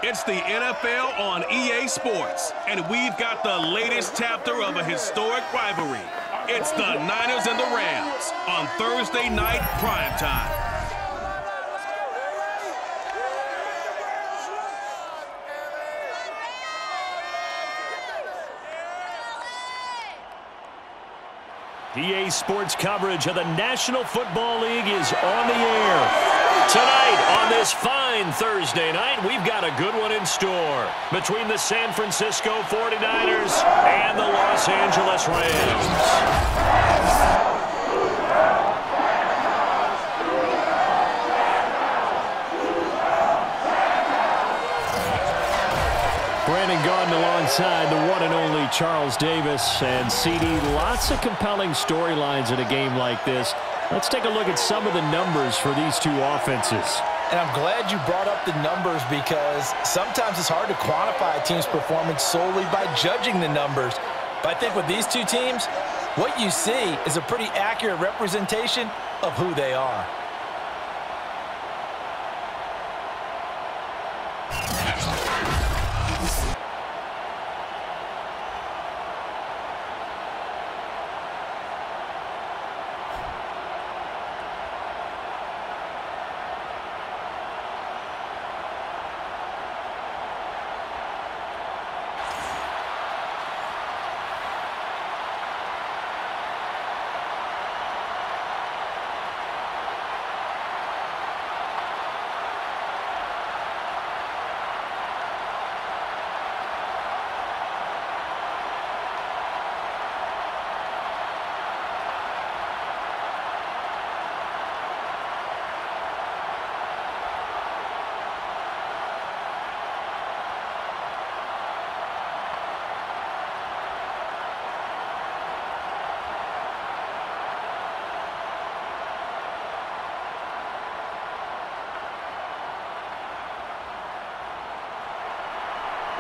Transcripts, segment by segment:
It's the NFL on EA Sports, and we've got the latest chapter of a historic rivalry. It's the Niners and the Rams on Thursday night primetime. EA Sports coverage of the National Football League is on the air. Tonight, on this fine Thursday night, we've got a good one in store between the San Francisco 49ers and the Los Angeles Rams. Brandon Gaudin alongside the one and only Charles Davis. And CD, lots of compelling storylines in a game like this. Let's take a look at some of the numbers for these two offenses. And I'm glad you brought up the numbers because sometimes it's hard to quantify a team's performance solely by judging the numbers. But I think with these two teams, what you see is a pretty accurate representation of who they are.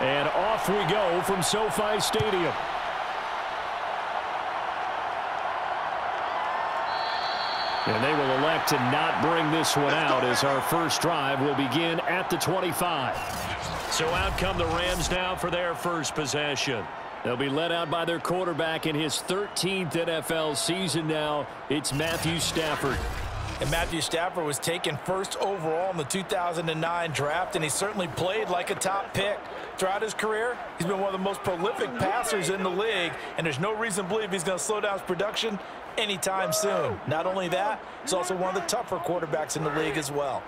And off we go from SoFi Stadium. And they will elect to not bring this one out as our first drive will begin at the 25. So out come the Rams now for their first possession. They'll be led out by their quarterback in his 13th NFL season now. It's Matthew Stafford. And Matthew Stafford was taken first overall in the 2009 draft, and he certainly played like a top pick. Throughout his career, he's been one of the most prolific passers in the league, and there's no reason to believe he's going to slow down his production anytime soon. Not only that, he's also one of the tougher quarterbacks in the league as well.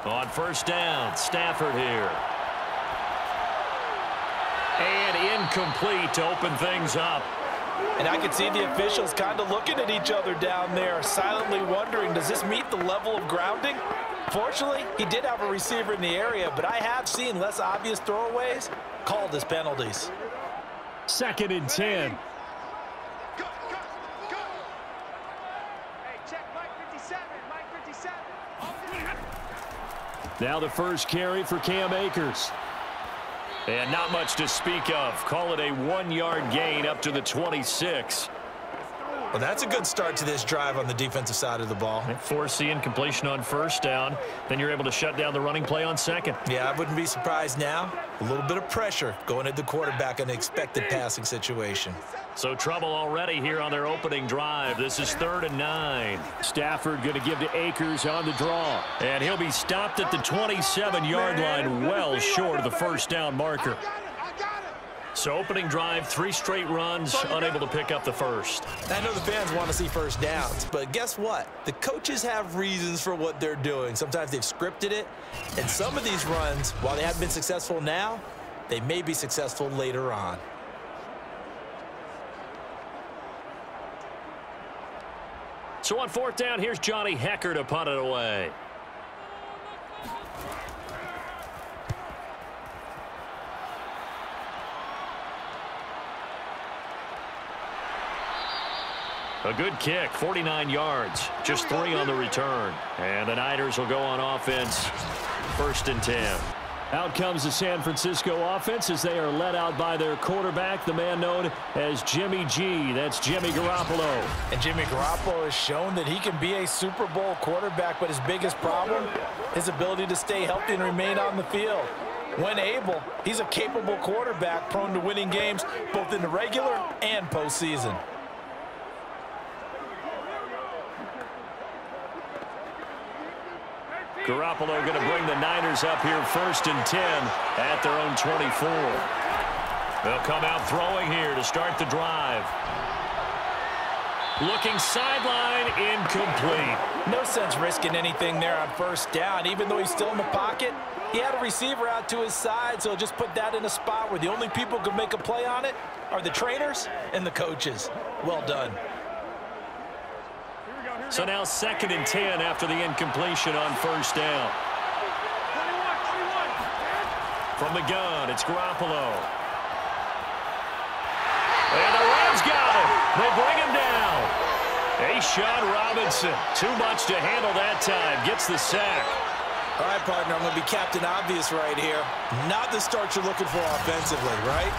On first down, Stafford here. And incomplete to open things up. And I can see the officials kind of looking at each other down there, silently wondering, does this meet the level of grounding? Fortunately, he did have a receiver in the area, but I have seen less obvious throwaways called as penalties. 2nd and 10. Go. Hey, check Mike 57, Mike 57. Now the first carry for Cam Akers. And not much to speak of. Call it a 1-yard gain up to the 26. Well, that's a good start to this drive on the defensive side of the ball. Force the incompletion on first down. Then you're able to shut down the running play on second. Yeah, I wouldn't be surprised now. A little bit of pressure going at the quarterback in an expected passing situation. So trouble already here on their opening drive. This is 3rd and 9. Stafford going to give to Akers on the draw. And he'll be stopped at the 27-yard line, well short of the first down marker. So opening drive, 3 straight runs, unable to pick up the first. I know the fans want to see first downs, but guess what? The coaches have reasons for what they're doing. Sometimes they've scripted it, and some of these runs, while they haven't been successful now, they may be successful later on. So on 4th down, here's Johnny Hecker to punt it away. A good kick, 49 yards, just 3 on the return. And the Niners will go on offense, 1st and 10. Out comes the San Francisco offense as they are led out by their quarterback, the man known as Jimmy G. That's Jimmy Garoppolo. And Jimmy Garoppolo has shown that he can be a Super Bowl quarterback, but his biggest problem, his ability to stay healthy and remain on the field. When able, he's a capable quarterback prone to winning games both in the regular and postseason. Garoppolo going to bring the Niners up here 1st and 10 at their own 24. They'll come out throwing here to start the drive. Looking sideline, incomplete. No sense risking anything there on 1st down. Even though he's still in the pocket, he had a receiver out to his side, so just put that in a spot where the only people who can make a play on it are the trainers and the coaches. Well done. So now 2nd and 10 after the incompletion on 1st down. From the gun, it's Garoppolo. And the Rams got him. They bring him down. A'Shawn Robinson, too much to handle that time, gets the sack. All right, partner, I'm going to be Captain Obvious right here. Not the start you're looking for offensively, right?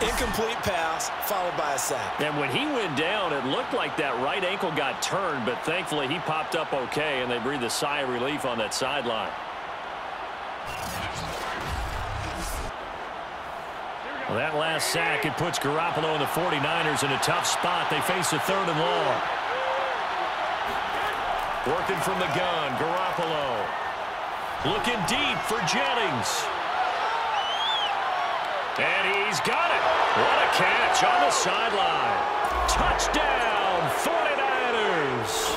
Incomplete pass, followed by a sack. And when he went down, it looked like that right ankle got turned, but thankfully he popped up okay, and they breathed a sigh of relief on that sideline. Well, that last sack, it puts Garoppolo and the 49ers in a tough spot. They face a 3rd and long. Working from the gun, Garoppolo. Looking deep for Jennings. And he's got it. What a catch on the sideline. Touchdown, 49ers.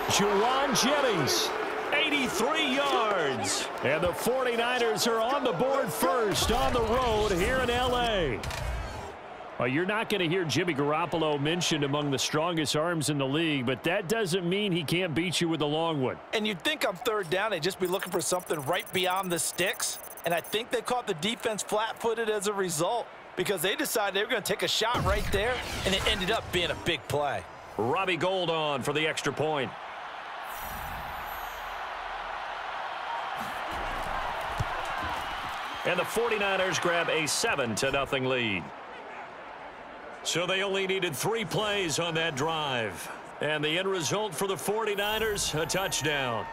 Juwan Jennings, 83 yards. And the 49ers are on the board first on the road here in L.A. Well, you're not going to hear Jimmy Garoppolo mentioned among the strongest arms in the league, but that doesn't mean he can't beat you with a long one. And you'd think on 3rd down they'd just be looking for something right beyond the sticks. And I think they caught the defense flat-footed as a result because they decided they were going to take a shot right there, and it ended up being a big play. Robbie Gould on for the extra point. And the 49ers grab a 7-0 lead. So they only needed 3 plays on that drive. And the end result for the 49ers, a touchdown.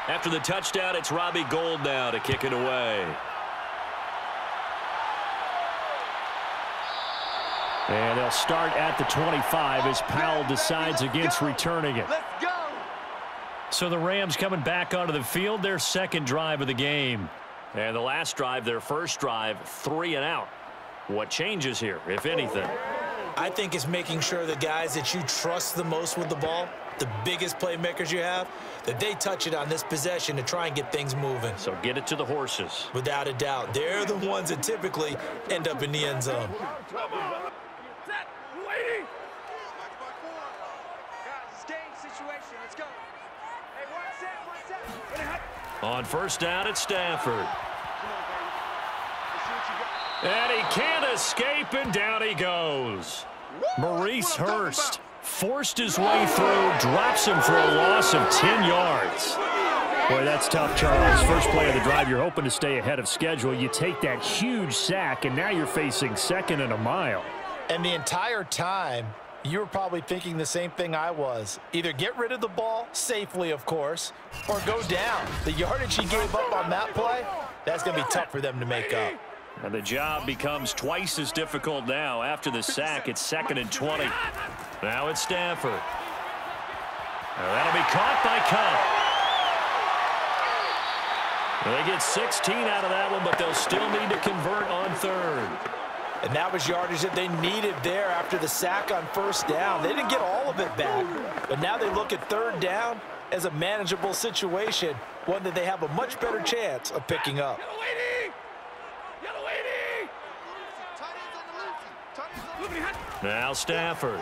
After the touchdown, it's Robbie Gould now to kick it away. And they'll start at the 25 as Powell decides against returning it. Let's go. So the Rams coming back onto the field, their 2nd drive of the game. And the last drive, their 1st drive, 3 and out. What changes here, if anything? I think it's making sure the guys that you trust the most with the ball, the biggest playmakers you have, that they touch it on this possession to try and get things moving. So get it to the horses. Without a doubt. They're the ones that typically end up in the end zone. On 1st down, it's Stafford. And he can't escape, and down he goes. Maurice Hurst forced his way through, drops him for a loss of 10 yards. Boy, that's tough, Charles. First play of the drive, you're hoping to stay ahead of schedule. You take that huge sack, and now you're facing 2nd and a mile. And the entire time, you were probably thinking the same thing I was. Either get rid of the ball, safely, of course, or go down. The yardage he gave up on that play, that's going to be tough for them to make up. And the job becomes twice as difficult now. After the sack, it's 2nd and 20. Now it's Stafford. Now that'll be caught by Cup. They get 16 out of that one, but they'll still need to convert on 3rd. And that was yardage that they needed there after the sack on 1st down. They didn't get all of it back, but now they look at 3rd down as a manageable situation, one that they have a much better chance of picking up. Now Stafford.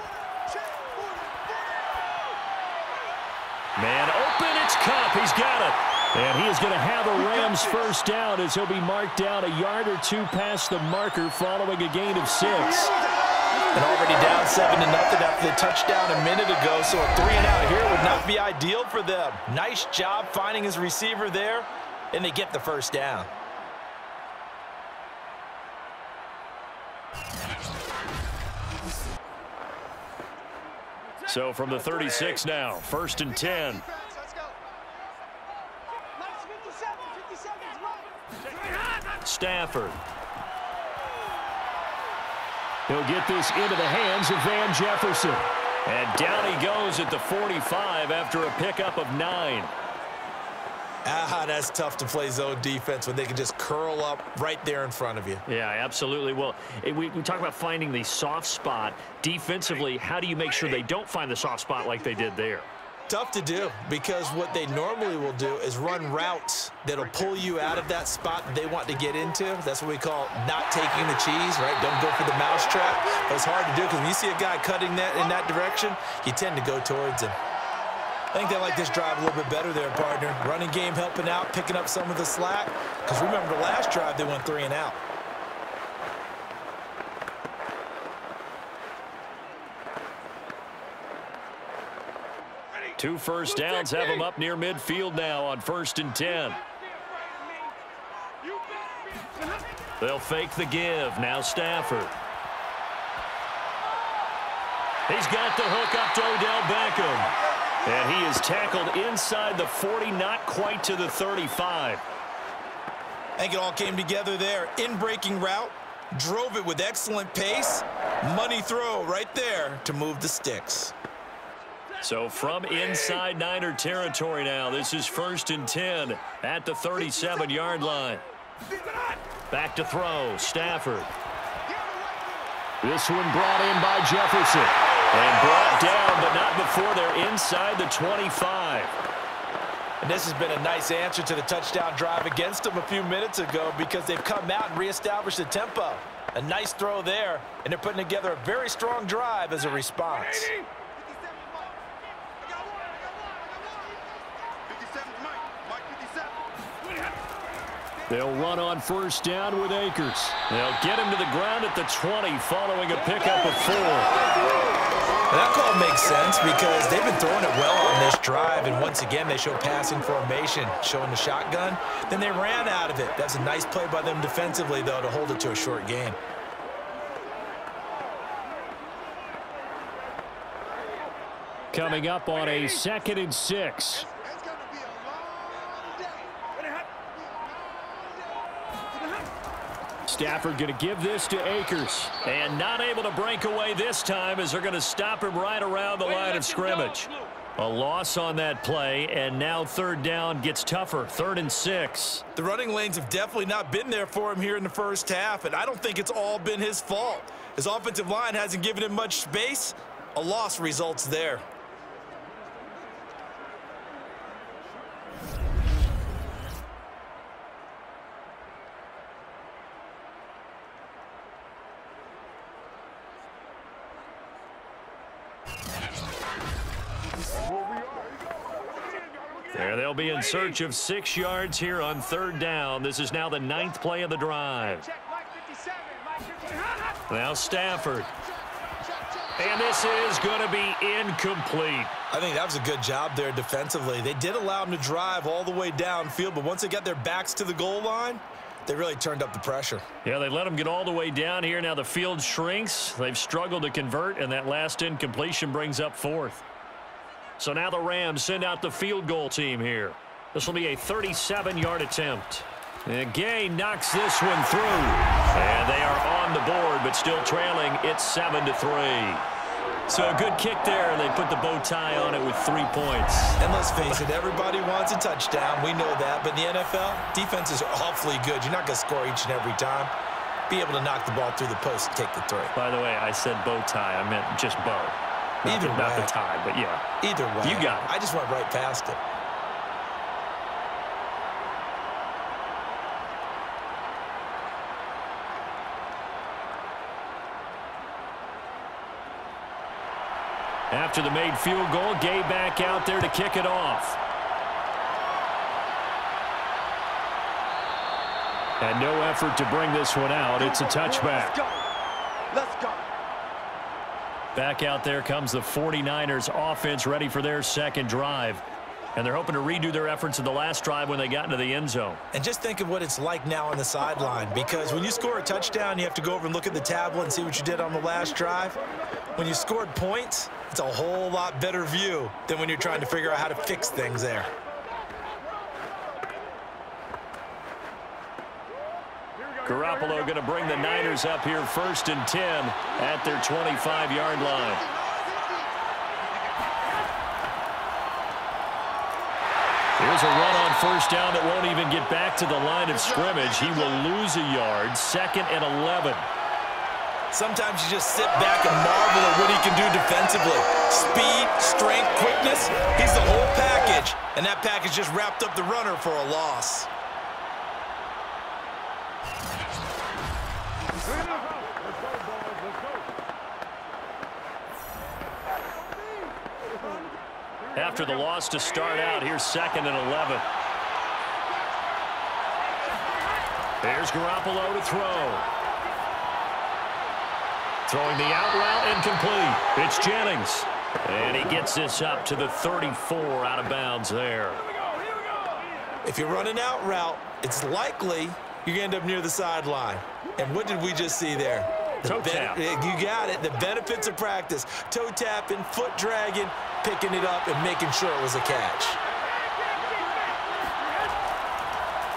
Man open, it's Cup. He's got it. And he is going to have a Rams first down as he'll be marked down a yard or two past the marker following a gain of 6. And already down 7-0 after the touchdown a minute ago, so a 3-and-out here would not be ideal for them. Nice job finding his receiver there, and they get the first down. So from the 36 now, 1st and 10. Stafford. He'll get this into the hands of Van Jefferson. And down he goes at the 45 after a pickup of 9. That's tough to play zone defense when they can just curl up right there in front of you. Yeah, absolutely. Well, we talk about finding the soft spot. Defensively, how do you make sure they don't find the soft spot like they did there? Tough to do, because what they normally will do is run routes that'll pull you out of that spot that they want to get into. That's what we call not taking the cheese, right? Don't go for the mousetrap. But it's hard to do because when you see a guy cutting that in that direction, you tend to go towards him. I think they like this drive a little bit better there, partner. Running game helping out, picking up some of the slack. Because remember, the last drive, they went 3-and-out. Two first downs have them up near midfield now on 1st and 10. They'll fake the give. Now Stafford. He's got the hook up to Odell Beckham. And he is tackled inside the 40, not quite to the 35. I think it all came together there. In-breaking route, drove it with excellent pace. Money throw right there to move the sticks. So from inside Niner territory now, this is 1st and 10 at the 37-yard line. Back to throw, Stafford. This one brought in by Jefferson. And brought down, but not before they're inside the 25. And this has been a nice answer to the touchdown drive against them a few minutes ago because they've come out and reestablished the tempo. A nice throw there, and they're putting together a very strong drive as a response. They'll run on 1st down with Akers. They'll get him to the ground at the 20 following a pickup of 4. That call makes sense because they've been throwing it well on this drive, and once again they show passing formation, showing the shotgun. Then they ran out of it. That's a nice play by them defensively, though, to hold it to a short gain. Coming up on a 2nd and 6. Stafford going to give this to Akers. And not able to break away this time as they're going to stop him right around the line of scrimmage. A loss on that play, and now 3rd down gets tougher. 3rd and 6. The running lanes have definitely not been there for him here in the first half, and I don't think it's all been his fault. His offensive line hasn't given him much space. A loss results there. There they'll be in search of 6 yards here on 3rd down. This is now the 9th play of the drive. Now Stafford. And this is going to be incomplete. I think that was a good job there defensively. They did allow him to drive all the way downfield, but once they got their backs to the goal line, they really turned up the pressure. Yeah, they let him get all the way down here. Now the field shrinks. They've struggled to convert, and that last incompletion brings up 4th. So now the Rams send out the field goal team here. This will be a 37-yard attempt. And Gay knocks this one through. And they are on the board, but still trailing. It's 7-3. So a good kick there, and they put the bow tie on it with 3 points. And let's face it, everybody wants a touchdown. We know that. But in the NFL, defenses are awfully good. You're not going to score each and every time. Be able to knock the ball through the post and take the throw. By the way, I said bow tie. I meant just bow. Not the tie, but yeah. Either way. You got it. I just went right past it. After the made field goal, Gay back out there to kick it off. And no effort to bring this one out. It's a touchback. Let's go. Let's go. Back out there comes the 49ers offense ready for their second drive. And they're hoping to redo their efforts in the last drive when they got into the end zone. And just think of what it's like now on the sideline, because when you score a touchdown, you have to go over and look at the tablet and see what you did on the last drive. When you scored points, it's a whole lot better view than when you're trying to figure out how to fix things there. Garoppolo going to bring the Niners up here 1st and 10 at their 25-yard line. Here's a run on 1st down that won't even get back to the line of scrimmage. He will lose a yard, 2nd and 11. Sometimes you just sit back and marvel at what he can do defensively. Speed, strength, quickness, he's the whole package. And that package just wrapped up the runner for a loss. After the loss to start out, here's 2nd and 11. There's Garoppolo to throw. Throwing the out route, incomplete. It's Jennings. And he gets this up to the 34, out of bounds there. If you're running out route, it's likely you're going to end up near the sideline. And what did we just see there? Toe tap. You got it. The benefits of practice. Toe tapping, foot dragging, picking it up, and making sure it was a catch.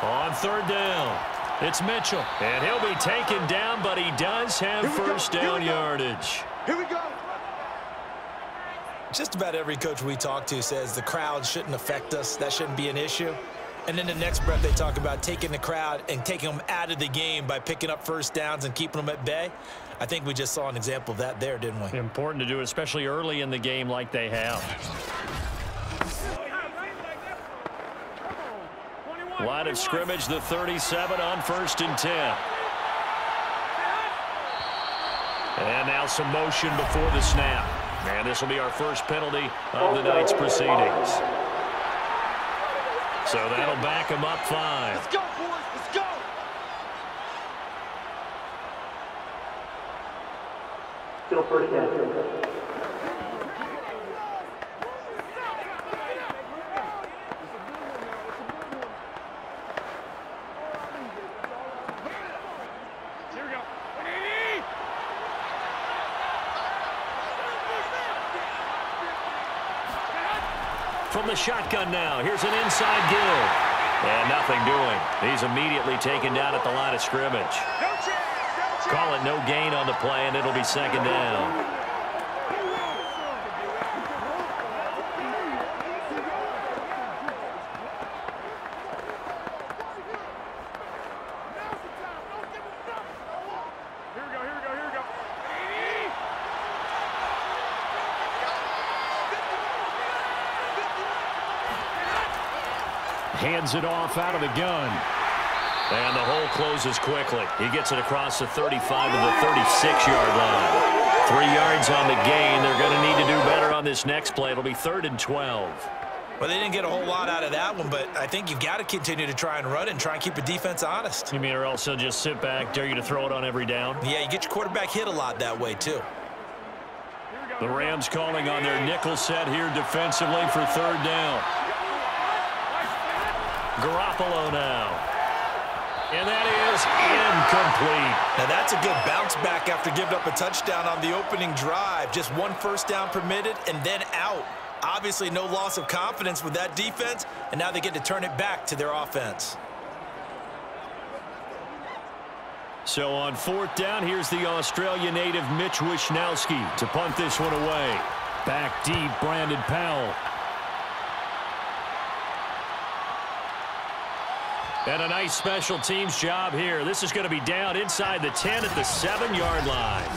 On 3rd down, it's Mitchell. And he'll be taken down, but he does have 1st down yardage. Here we go. Just about every coach we talk to says the crowd shouldn't affect us. That shouldn't be an issue. And then the next breath they talk about taking the crowd and taking them out of the game by picking up 1st downs and keeping them at bay. I think we just saw an example of that there, didn't we? Important to do, especially early in the game like they have. Line of scrimmage, the 37 on 1st and 10. And now some motion before the snap. And this will be our first penalty of the night's proceedings. So that'll back him up 5. Let's go, boys. Let's go. Still 1st down. From the shotgun now, here's an inside give. And nothing doing. He's immediately taken down at the line of scrimmage. No chance. No chance. Call it no gain on the play, and it'll be 2nd down. Hands it off out of the gun. And the hole closes quickly. He gets it across the 35 to the 36-yard line. 3 yards on the gain. They're going to need to do better on this next play. It'll be 3rd and 12. Well, they didn't get a whole lot out of that one, but I think you've got to continue to try and run and try and keep the defense honest. You mean or else they'll just sit back, dare you to throw it on every down? Yeah, you get your quarterback hit a lot that way, too. The Rams calling on their nickel set here defensively for 3rd down. Garoppolo now. And that is incomplete. Now, that's a good bounce back after giving up a touchdown on the opening drive. Just 1 1st down permitted and then out. Obviously, no loss of confidence with that defense, and now they get to turn it back to their offense. So on 4th down, here's the Australia native Mitch Wishnowski to punt this one away. Back deep, Brandon Powell. And a nice special teams job here. This is going to be down inside the 10 at the 7-yard line.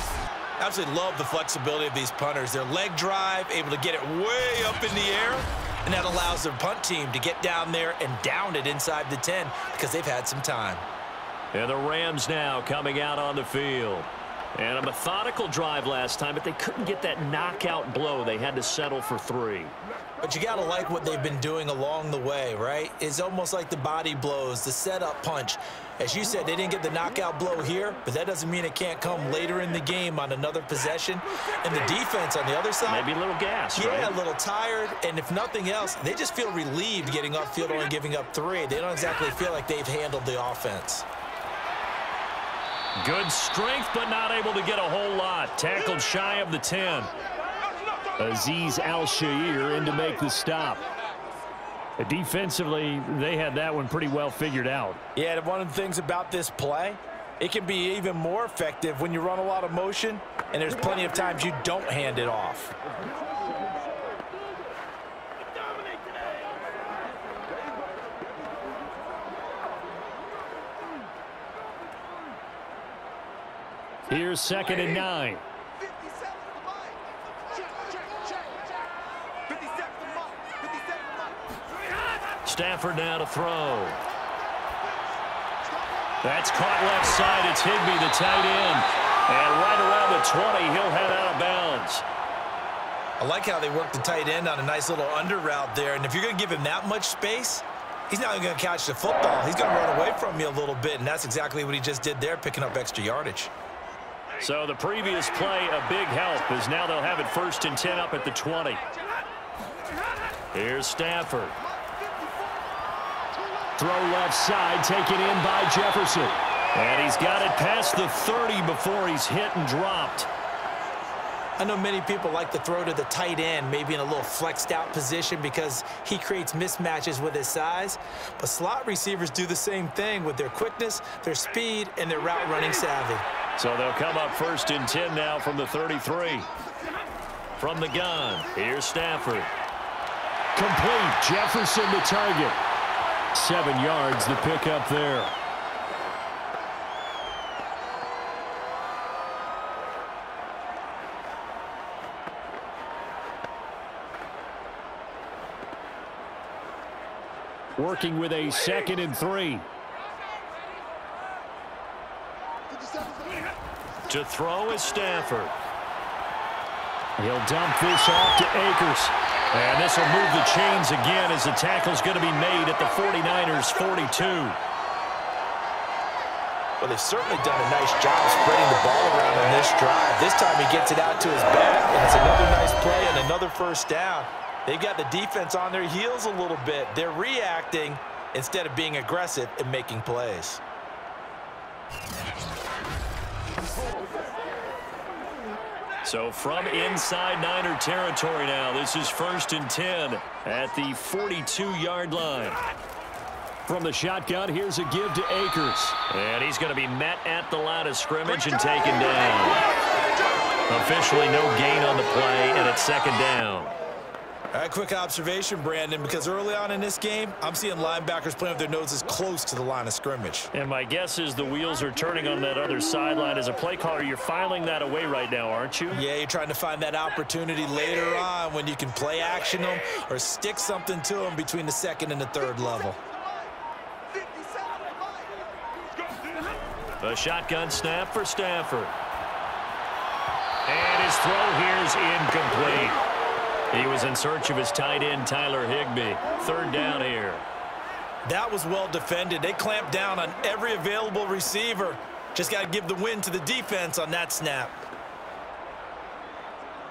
Absolutely love the flexibility of these punters. Their leg drive, able to get it way up in the air, and that allows their punt team to get down there and down it inside the 10 because they've had some time. And the Rams now coming out on the field. And a methodical drive last time, but they couldn't get that knockout blow. They had to settle for 3. But you got to like what they've been doing along the way, right? It's almost like the body blows, the setup punch. As you said, they didn't get the knockout blow here, but that doesn't mean it can't come later in the game on another possession. And the defense on the other side. Maybe a little gas, yeah, right? a little tired. And if nothing else, they just feel relieved getting upfield only giving up 3. They don't exactly feel like they've handled the offense. Good strength, but not able to get a whole lot. Tackled shy of the 10. Azeez Al-Shaair in to make the stop. Defensively, they had that one pretty well figured out. Yeah, and one of the things about this play, it can be even more effective when you run a lot of motion, and there's plenty of times you don't hand it off. Here's 2nd and 9. Stafford now to throw. That's caught left side. It's Higbee, the tight end. And right around the 20, he'll head out of bounds. I like how they work the tight end on a nice little under route there. And if you're going to give him that much space, he's not even going to catch the football. He's going to run away from you a little bit, and that's exactly what he just did there, picking up extra yardage. So the previous play, a big help, as now they'll have it 1st and 10 up at the 20. Here's Stafford. Throw left side, taken in by Jefferson. And he's got it past the 30 before he's hit and dropped. I know many people like to throw to the tight end, maybe in a little flexed out position because he creates mismatches with his size. But slot receivers do the same thing with their quickness, their speed, and their route running savvy. So they'll come up 1st and 10 now from the 33. From the gun, here's Stafford. Complete, Jefferson the target. 7 yards the pickup there. Working with a 2nd and 3. To throw is Stafford. He'll dump this off to Akers. And this will move the chains again as the tackle's going to be made at the 49ers' 42. Well, they've certainly done a nice job spreading the ball around on this drive. This time he gets it out to his back, and it's another nice play and another 1st down. They've got the defense on their heels a little bit. They're reacting instead of being aggressive and making plays. So from inside Niner territory now, this is 1st and 10 at the 42-yard line. From the shotgun, here's a give to Akers. And he's going to be met at the line of scrimmage and taken down. Officially no gain on the play, and it's 2nd down. All right, quick observation, Brandon, because early on in this game, I'm seeing linebackers playing with their noses close to the line of scrimmage. And my guess is the wheels are turning on that other sideline. As a play caller, you're filing that away right now, aren't you? Yeah, you're trying to find that opportunity later on when you can play action them or stick something to them between the 2nd and the 3rd level. A shotgun snap for Stafford. And his throw here's incomplete. He was in search of his tight end, Tyler Higbee. 3rd down here. That was well defended. They clamped down on every available receiver. Just got to give the win to the defense on that snap.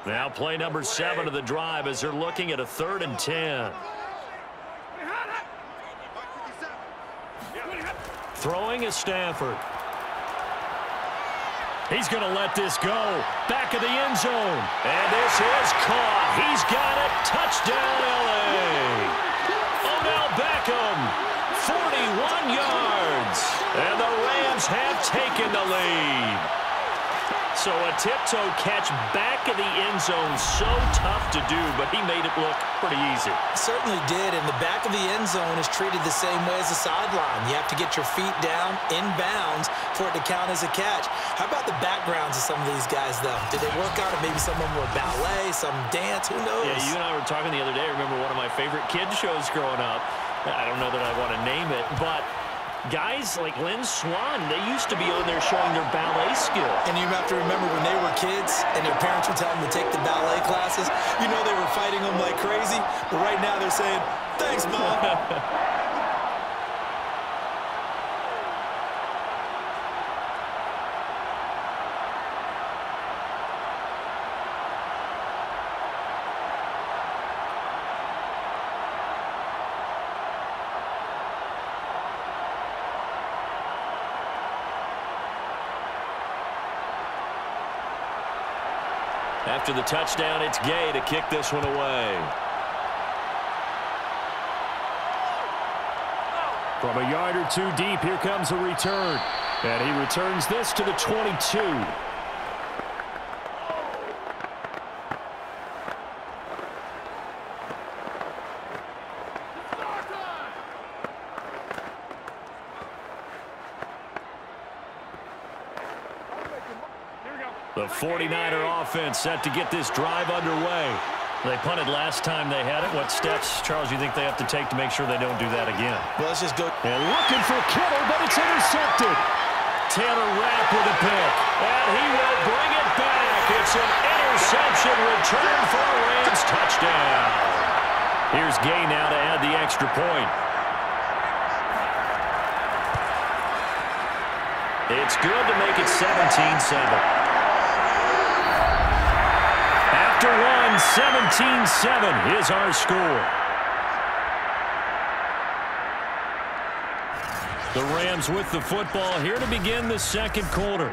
Now play number 7 of the drive as they're looking at a 3rd and 10. Throwing is Stafford. He's going to let this go. Back of the end zone. And this is caught. He's got it. Touchdown, L.A. Odell Beckham, 41 yards. And the Rams have taken the lead. So a tiptoe catch back of the end zone, so tough to do, but he made it look pretty easy. Certainly did, and the back of the end zone is treated the same way as the sideline. You have to get your feet down, inbounds, for it to count as a catch. How about the backgrounds of some of these guys, though? Did they work on it? Maybe some of them were ballet, some dance, who knows? Yeah, you and I were talking the other day. I remember one of my favorite kids shows growing up. I don't know that I want to name it, but Guys like Lynn Swann, they used to be on there showing their ballet skill. And you have to remember when they were kids and their parents would tell them to take the ballet classes, you know they were fighting them like crazy. But right now they're saying, thanks, Mom. After the touchdown, it's Gay to kick this one away. From a yard or two deep, here comes a return. And he returns this to the 22. The 49er offense set to get this drive underway. They punted last time they had it. What steps, Charles, you think they have to take to make sure they don't do that again? Well, let's just go. And looking for Kittle, but it's intercepted. Taylor Rapp with a pick. And he will bring it back. It's an interception return for a Rams touchdown. Here's Gay now to add the extra point. It's good to make it 17-7. After one, 17-7 is our score. The Rams with the football here to begin the second quarter.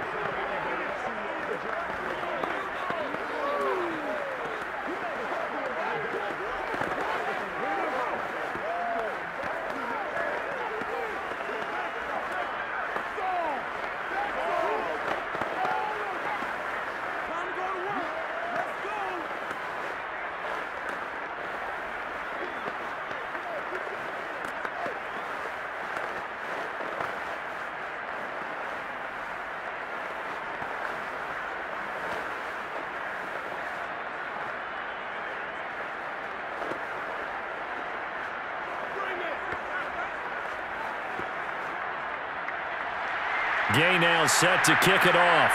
Gay now set to kick it off.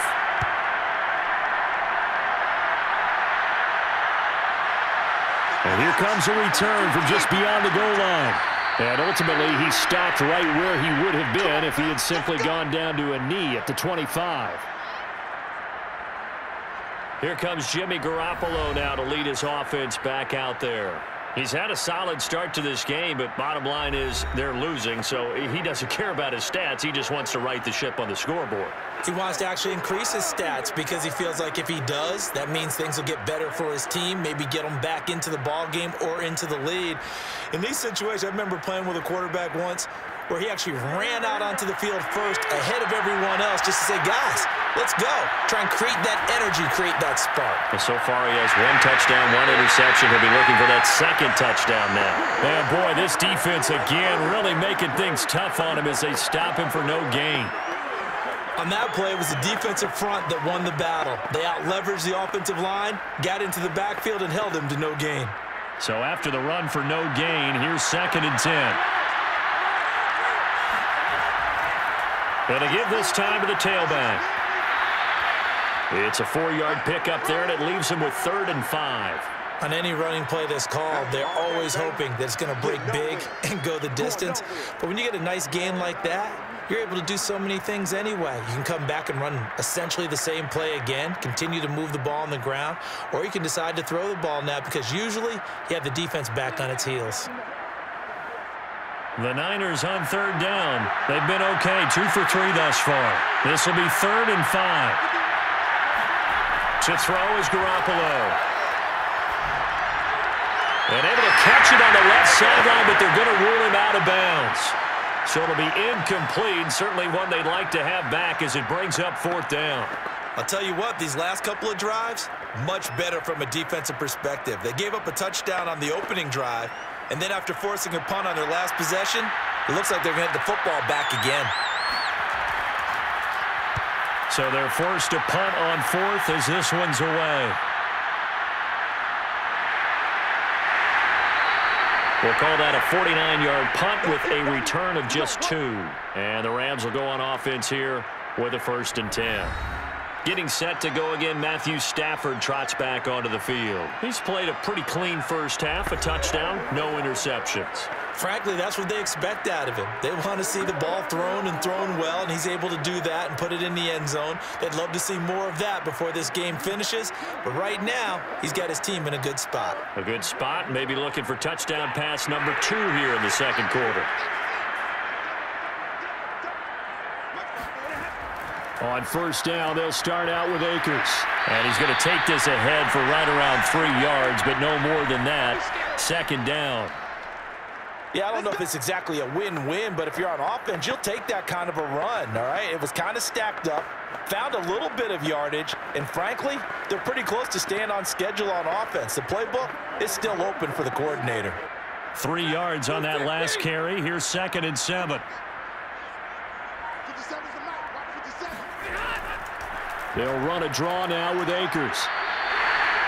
And here comes a return from just beyond the goal line. And ultimately, he stopped right where he would have been if he had simply gone down to a knee at the 25. Here comes Jimmy Garoppolo now to lead his offense back out there. He's had a solid start to this game, but bottom line is they're losing, so he doesn't care about his stats. He just wants to right the ship on the scoreboard. He wants to actually increase his stats because he feels like if he does, that means things will get better for his team, maybe get them back into the ball game or into the lead. In these situations, I remember playing with a quarterback once where he actually ran out onto the field first ahead of everyone else just to say, guys, let's go. Try and create that energy, create that spark. Well, so far he has one touchdown, one interception. He'll be looking for that second touchdown now. And boy, this defense again really making things tough on him as they stop him for no gain. On that play, it was the defensive front that won the battle. They out-leveraged the offensive line, got into the backfield, and held him to no gain. So after the run for no gain, here's 2nd and 10. And to give this time to the tailback. It's a 4-yard pickup there, and it leaves him with 3rd and 5. On any running play that's called, they're always hoping that it's going to break big and go the distance. But when you get a nice gain like that, you're able to do so many things anyway. You can come back and run essentially the same play again, continue to move the ball on the ground, or you can decide to throw the ball now because usually you have the defense back on its heels. The Niners on 3rd down. They've been okay, 2 for 3 thus far. This will be 3rd and 5. To throw is Garoppolo. And able to catch it on the left sideline, but they're going to rule him out of bounds. So it'll be incomplete, certainly one they'd like to have back as it brings up 4th down. I'll tell you what, these last couple of drives, much better from a defensive perspective. They gave up a touchdown on the opening drive, and then after forcing a punt on their last possession, it looks like they're going to get the football back again. So they're forced to punt on 4th as this one's away. We'll call that a 49-yard punt with a return of just 2. And the Rams will go on offense here with a 1st and 10. Getting set to go again, Matthew Stafford trots back onto the field. He's played a pretty clean first half, a touchdown, no interceptions. Frankly, that's what they expect out of him. They want to see the ball thrown and thrown well, and he's able to do that and put it in the end zone. They'd love to see more of that before this game finishes. But right now, he's got his team in a good spot. A good spot, maybe looking for touchdown pass number 2 here in the second quarter. On first down, they'll start out with Akers. And he's going to take this ahead for right around 3 yards, but no more than that. Second down. Yeah, I don't know if it's exactly a win-win, but if you're on offense, you'll take that kind of a run, all right? It was kind of stacked up, found a little bit of yardage, and frankly, they're pretty close to staying on schedule on offense. The playbook is still open for the coordinator. 3 yards on that last carry. Here's 2nd and 7. They'll run a draw now with Akers.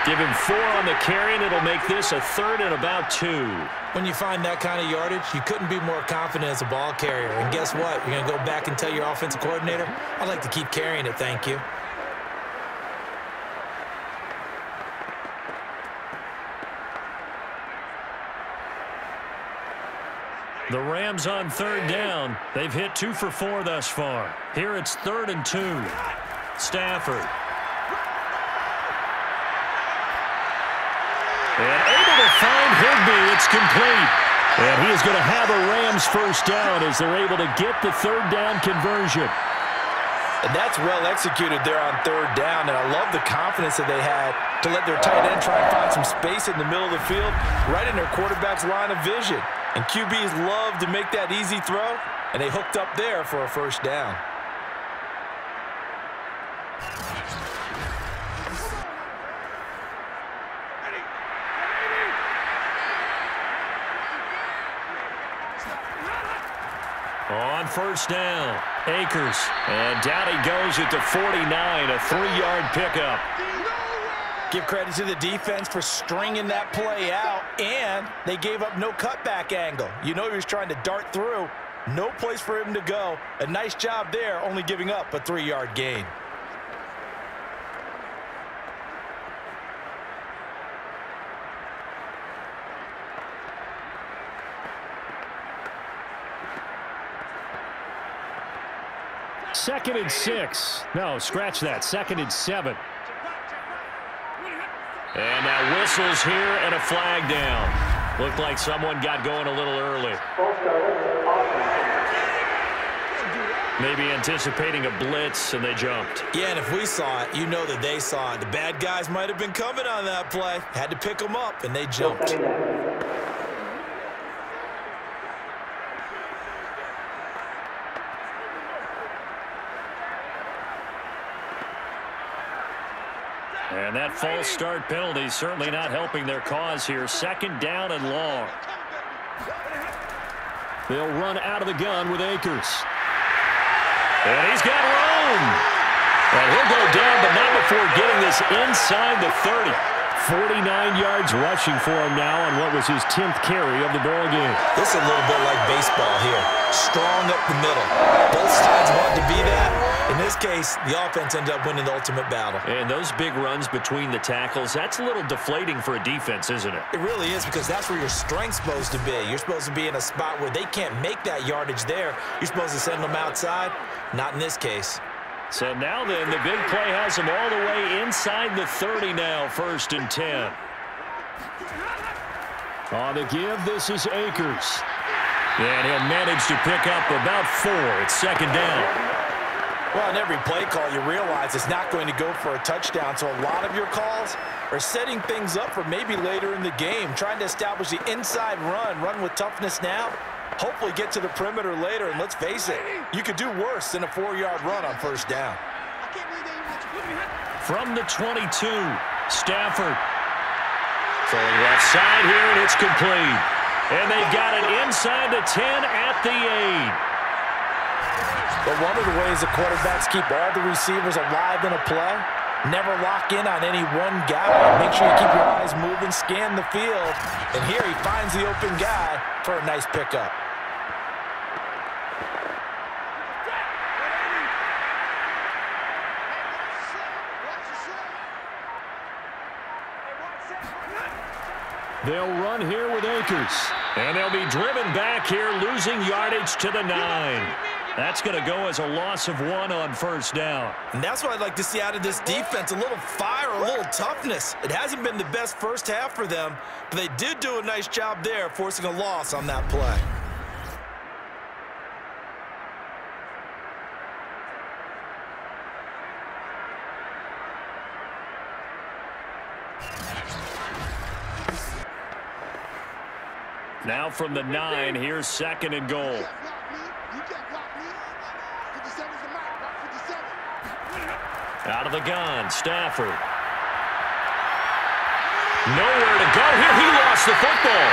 Give him 4 on the carry, and it'll make this a 3rd and about 2. When you find that kind of yardage, you couldn't be more confident as a ball carrier. And guess what? You're going to go back and tell your offensive coordinator, I'd like to keep carrying it, thank you. The Rams on 3rd down. They've hit 2 for 4 thus far. Here it's 3rd and 2. Stafford. And able to find Higbee. It's complete. And he is going to have a Rams first down as they're able to get the 3rd down conversion. And that's well executed there on 3rd down, and I love the confidence that they had to let their tight end try and find some space in the middle of the field, right in their quarterback's line of vision. And QBs love to make that easy throw, and they hooked up there for a first down. On first down, Akers. And down he goes at the 49, a 3-yard pickup. Give credit to the defense for stringing that play out, and they gave up no cutback angle. You know he was trying to dart through. No place for him to go. A nice job there, only giving up a 3-yard gain. Second and 6. No, scratch that. 2nd and 7. And now whistles here and a flag down. Looked like someone got going a little early. Maybe anticipating a blitz, and they jumped. Yeah, and if we saw it, you know that they saw it. The bad guys might have been coming on that play. Had to pick them up, and they jumped. And that false start penalty certainly not helping their cause here. 2nd down and long. They'll run out of the gun with Akers. And he's got room. And he'll go down, but not before getting this inside the 30. 49 yards rushing for him now on what was his 10th carry of the ball game. This is a little bit like baseball here. Strong up the middle. Both sides want to be that. In this case, the offense ended up winning the ultimate battle. And those big runs between the tackles, that's a little deflating for a defense, isn't it? It really is, because that's where your strength's supposed to be. You're supposed to be in a spot where they can't make that yardage there. You're supposed to send them outside. Not in this case. So now then, the big play has them all the way inside the 30 now, 1st and 10. On the give, this is Akers. And he'll manage to pick up about 4. It's 2nd down. Well, in every play call, you realize it's not going to go for a touchdown, so a lot of your calls are setting things up for maybe later in the game, trying to establish the inside run with toughness now, hopefully get to the perimeter later, and let's face it, you could do worse than a 4-yard run on 1st down. From the 22, Stafford. Throwing left side here, and it's complete. And they've got it inside the 10 at the 8. But one of the ways the quarterbacks keep all the receivers alive in a play Never lock in on any one guy. Make sure you keep your eyes moving, scan the field. And here he finds the open guy for a nice pickup. They'll run here with Akers. And they'll be driven back here, losing yardage to the 9. That's going to go as a loss of 1 on first down. And that's what I'd like to see out of this defense, a little fire, a little toughness. It hasn't been the best first half for them, but they did do a nice job there, forcing a loss on that play. Now from the 9, here's 2nd and goal. Out of the gun, Stafford. Nowhere to go here. He lost the football.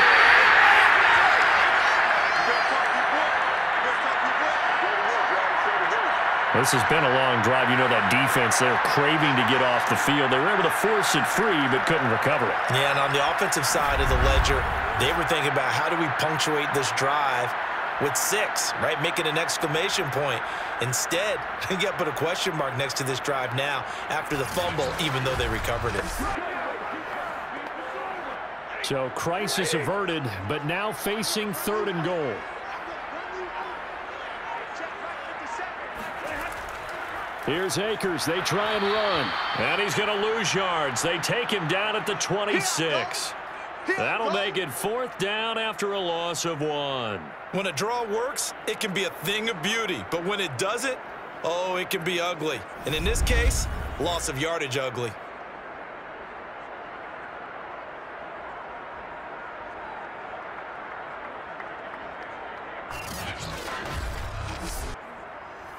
This has been a long drive. You know that defense, they're craving to get off the field. They were able to force it free, but couldn't recover it. Yeah, and on the offensive side of the ledger, they were thinking about how do we punctuate this drive with 6, right? Making an exclamation point. Instead, you got to put a question mark next to this drive now after the fumble, even though they recovered it. So crisis averted, but now facing 3rd and goal. Here's Akers. They try and run. And he's going to lose yards. They take him down at the 26. That'll make it 4th down after a loss of 1. When a draw works, it can be a thing of beauty. But when it doesn't, oh, it can be ugly. And in this case, loss of yardage ugly.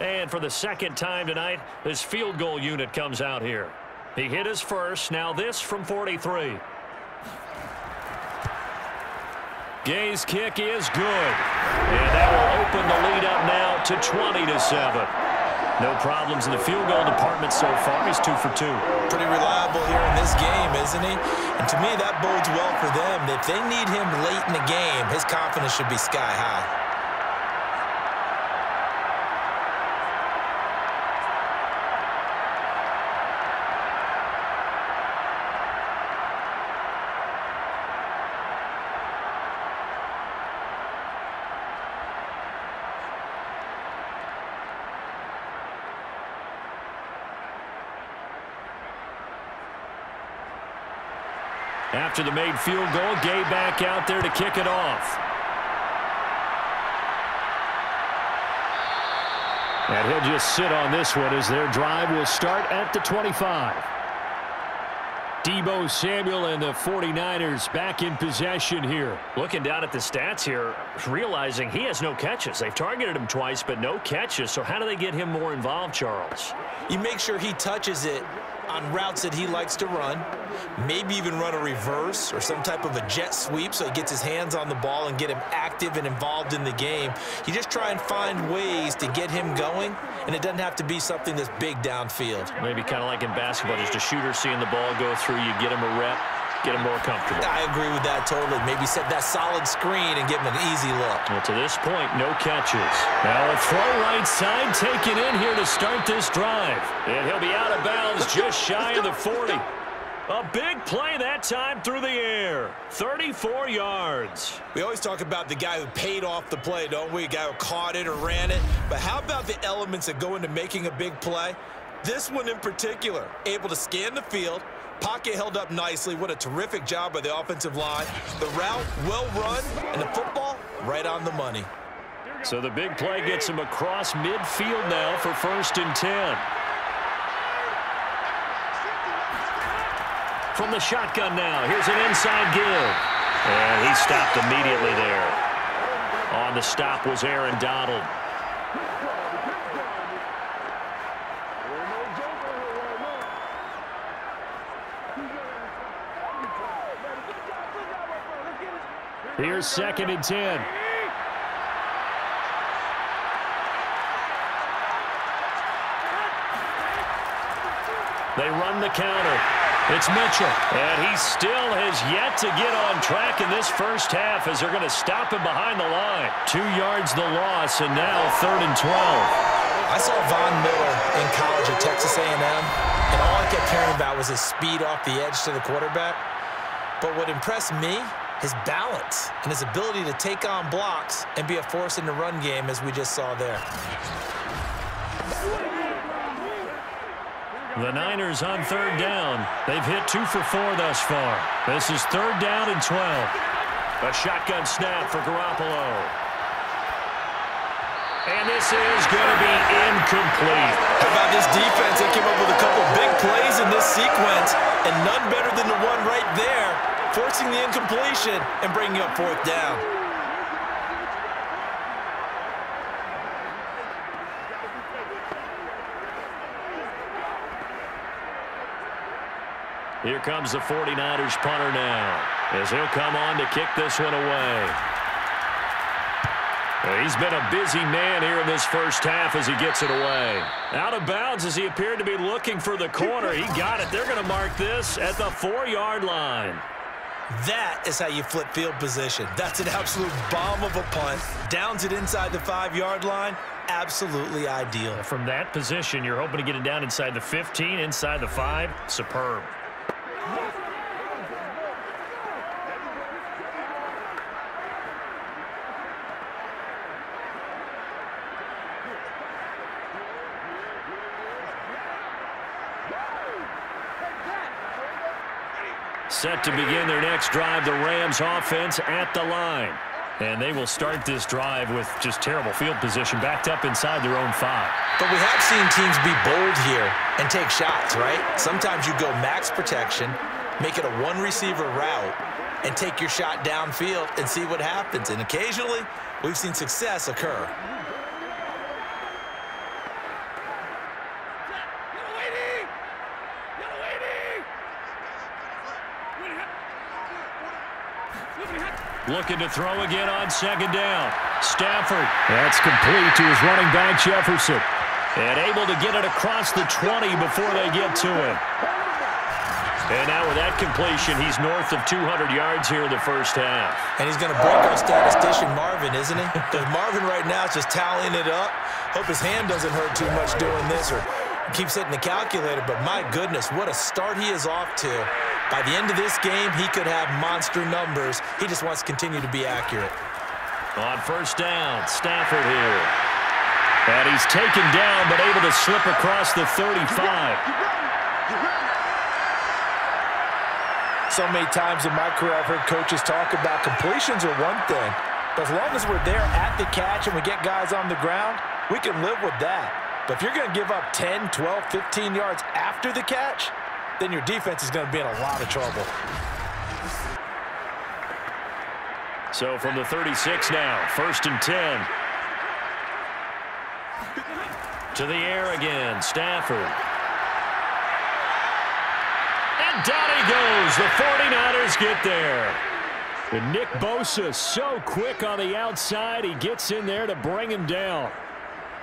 And for the 2nd time tonight, this field goal unit comes out here. He hit his first. Now this from 43. Gay's kick is good. And that will open the lead up now to 20-7. No problems in the field goal department so far. He's 2 for 2. Pretty reliable here in this game, isn't he? And to me, that bodes well for them. If they need him late in the game, his confidence should be sky high. After the made field goal, Gay back out there to kick it off. And he'll just sit on this one as their drive will start at the 25. Deebo Samuel and the 49ers back in possession here. Looking down at the stats here, realizing he has no catches. They've targeted him twice, but no catches. So how do they get him more involved, Charles? You make sure he touches it on routes that he likes to run, maybe even run a reverse or some type of a jet sweep so he gets his hands on the ball and get him active and involved in the game. You just try and find ways to get him going, and it doesn't have to be something that's big downfield. Maybe kind of like in basketball, just a shooter seeing the ball go through, you get him a rep, get him more comfortable. I agree with that totally. Maybe set that solid screen and give him an easy look. Well, to this point, no catches. Now a throw right side taken in here to start this drive. And he'll be out of bounds just shy of the 40. A big play that time through the air. 34 yards. We always talk about the guy who paid off the play, don't we? A guy who caught it or ran it. But how about the elements that go into making a big play? This one in particular, able to scan the field, pocket held up nicely. What a terrific job by the offensive line. The route well run, and the football right on the money. So the big play gets him across midfield now for 1st and 10. From the shotgun now, here's an inside give. And he stopped immediately there. On the stop was Aaron Donald. Here's 2nd and 10. They run the counter. It's Mitchell, and he still has yet to get on track in this first half as they're going to stop him behind the line. 2 yards the loss, and now 3rd and 12. I saw Von Miller in college at Texas A&M, and all I kept hearing about was his speed off the edge to the quarterback. But what impressed me, his balance and his ability to take on blocks and be a force in the run game, as we just saw there. The Niners on 3rd down. They've hit 2 for 4 thus far. This is 3rd down and 12. A shotgun snap for Garoppolo. And this is going to be incomplete. How about this defense? They came up with a couple big plays in this sequence, and none better than the one right there, forcing the incompletion and bringing up 4th down. Here comes the 49ers punter now, as he'll come on to kick this one away. He's been a busy man here in this first half as he gets it away. Out of bounds as he appeared to be looking for the corner. He got it. They're going to mark this at the 4-yard line. That is how you flip field position. That's an absolute bomb of a punt. Downs it inside the 5-yard line. Absolutely ideal. From that position, you're hoping to get it down inside the 15, inside the 5. Superb. Set to begin their next drive, the Rams offense at the line. And they will start this drive with just terrible field position, backed up inside their own 5. But we have seen teams be bold here and take shots, right? Sometimes you go max protection, make it a 1-receiver route, and take your shot downfield and see what happens. And occasionally, we've seen success occur. Looking to throw again on 2nd down. Stafford. That's complete to his running back, Jefferson. And able to get it across the 20 before they get to him. And now with that completion, he's north of 200 yards here in the first half. And he's going to break our statistician Marvin, isn't he? Because Marvin right now is just tallying it up. Hope his hand doesn't hurt too much doing this or keeps hitting the calculator. But my goodness, what a start he is off to. By the end of this game, he could have monster numbers. He just wants to continue to be accurate. On 1st down, Stafford here. And he's taken down, but able to slip across the 35. So many times in my career, I've heard coaches talk about completions are one thing. But as long as we're there at the catch and we get guys on the ground, we can live with that. But if you're going to give up 10, 12, 15 yards after the catch, then your defense is going to be in a lot of trouble. So from the 36 now, 1st and 10. To the air again, Stafford. And down he goes. The 49ers get there. And Nick Bosa so quick on the outside. He gets in there to bring him down.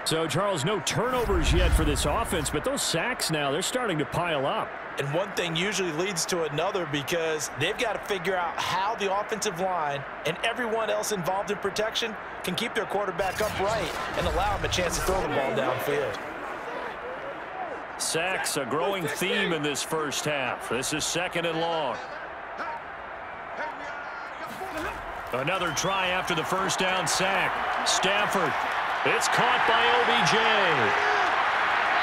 So, Charles, no turnovers yet for this offense, but those sacks now, they're starting to pile up. And one thing usually leads to another because they've got to figure out how the offensive line and everyone else involved in protection can keep their quarterback upright and allow him a chance to throw the ball downfield. Sacks, a growing theme in this first half. This is 2nd and long. Another try after the 1st down sack. Stafford. It's caught by OBJ.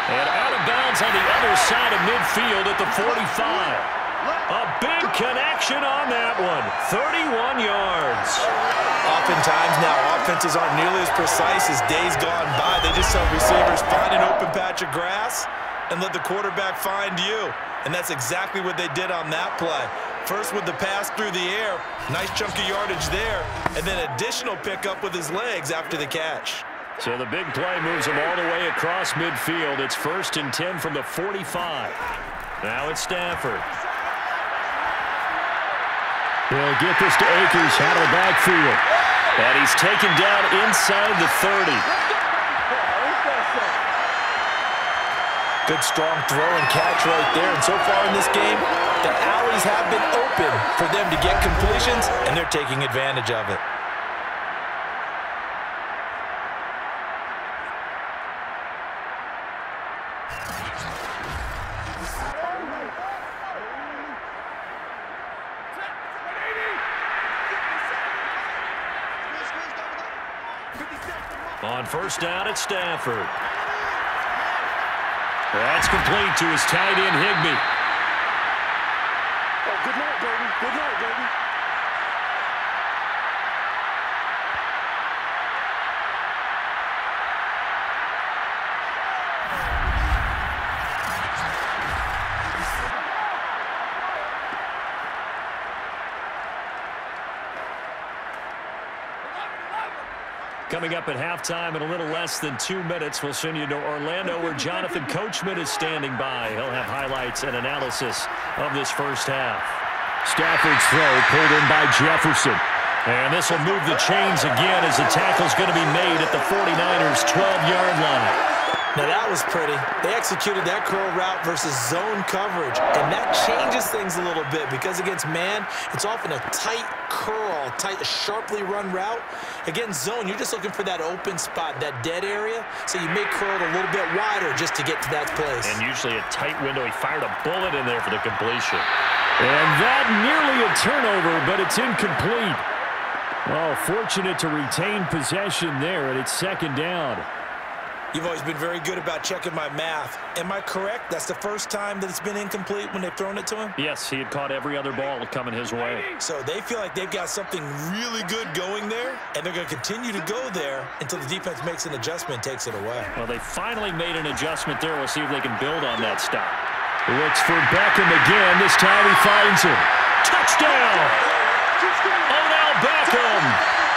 And out of bounds on the other side of midfield at the 45. A big connection on that one. 31 yards. Oftentimes now, offenses aren't nearly as precise as days gone by. They just tell receivers, find an open patch of grass and let the quarterback find you. And that's exactly what they did on that play. First with the pass through the air, nice chunk of yardage there, and then additional pickup with his legs after the catch. So the big play moves him all the way across midfield. It's 1st and 10 from the 45. Now it's Stafford. He'll get this to Akers out of the backfield. And he's taken down inside the 30. Good strong throw and catch right there. And so far in this game, the alleys have been open for them to get completions, and they're taking advantage of it. On first down at Stafford. That's complete to his tight end, Higbee. Oh, good night, baby. Good night, baby. Coming up at halftime in a little less than 2 minutes, we'll send you to Orlando where Jonathan Coachman is standing by. He'll have highlights and analysis of this first half. Stafford's throw pulled in by Jefferson. And this will move the chains again as the tackle's going to be made at the 49ers' 12-yard line. Now that was pretty. They executed that curl route versus zone coverage, and that changes things a little bit because against man, it's often a tight curl, sharply run route. Against zone, you're just looking for that open spot, that dead area, so you may curl it a little bit wider just to get to that place. And usually a tight window. He fired a bullet in there for the completion. And that nearly a turnover, but it's incomplete. Oh, fortunate to retain possession there, and it's second down. You've always been very good about checking my math. Am I correct? That's the first time that it's been incomplete when they've thrown it to him? Yes, he had caught every other ball coming his way. So they feel like they've got something really good going there, and they're going to continue to go there until the defense makes an adjustment and takes it away. Well, they finally made an adjustment there. We'll see if they can build on that stop. Looks for Beckham again. This time he finds him. Touchdown! Odell Beckham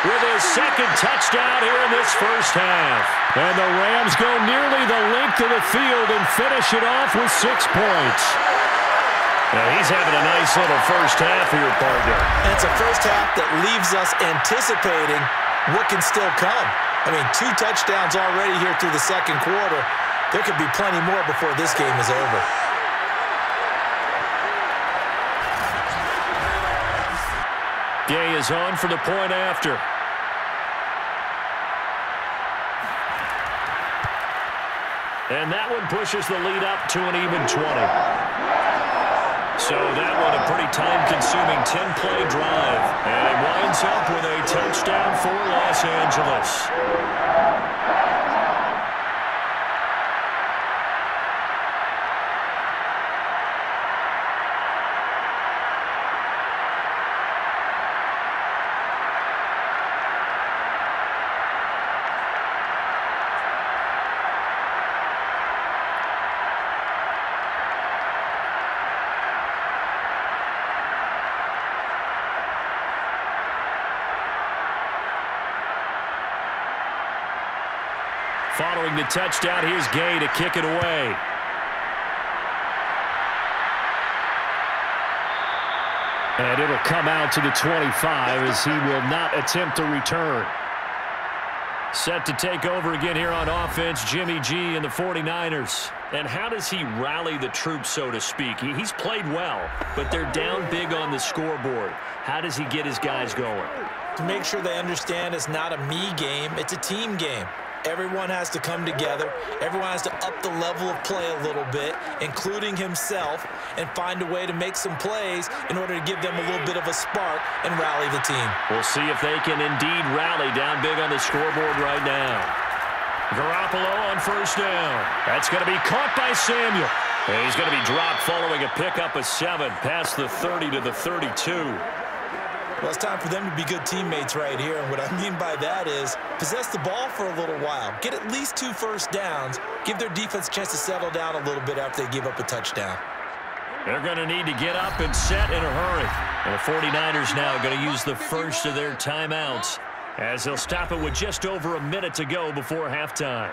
with his second touchdown here in this first half. And the Rams go nearly the length of the field and finish it off with 6 points. Now he's having a nice little first half here, partner. And it's a first half that leaves us anticipating what can still come. I mean, 2 touchdowns already here through the second quarter. There could be plenty more before this game is over. Gay is on for the point after. And that one pushes the lead up to an even 20. So that one a pretty time-consuming 10-play drive. And it winds up with a touchdown for Los Angeles. Following the touchdown, here's Gay to kick it away. And it'll come out to the 25 as he will not attempt to return. Set to take over again here on offense, Jimmy G and the 49ers. And how does he rally the troops, so to speak? He's played well, but they're down big on the scoreboard. How does he get his guys going? To make sure they understand it's not a me game, it's a team game. Everyone has to come together. Everyone has to up the level of play a little bit, including himself, and find a way to make some plays in order to give them a little bit of a spark and rally the team. We'll see if they can indeed rally down big on the scoreboard right now. Garoppolo on first down. That's going to be caught by Samuel. And he's going to be dropped following a pickup of 7 past the 30 to the 32. Well, it's time for them to be good teammates right here. And what I mean by that is possess the ball for a little while. Get at least 2 first downs. Give their defense a chance to settle down a little bit after they give up a touchdown. They're going to need to get up and set in a hurry. And the 49ers now going to use the first of their timeouts as they'll stop it with just over a minute to go before halftime.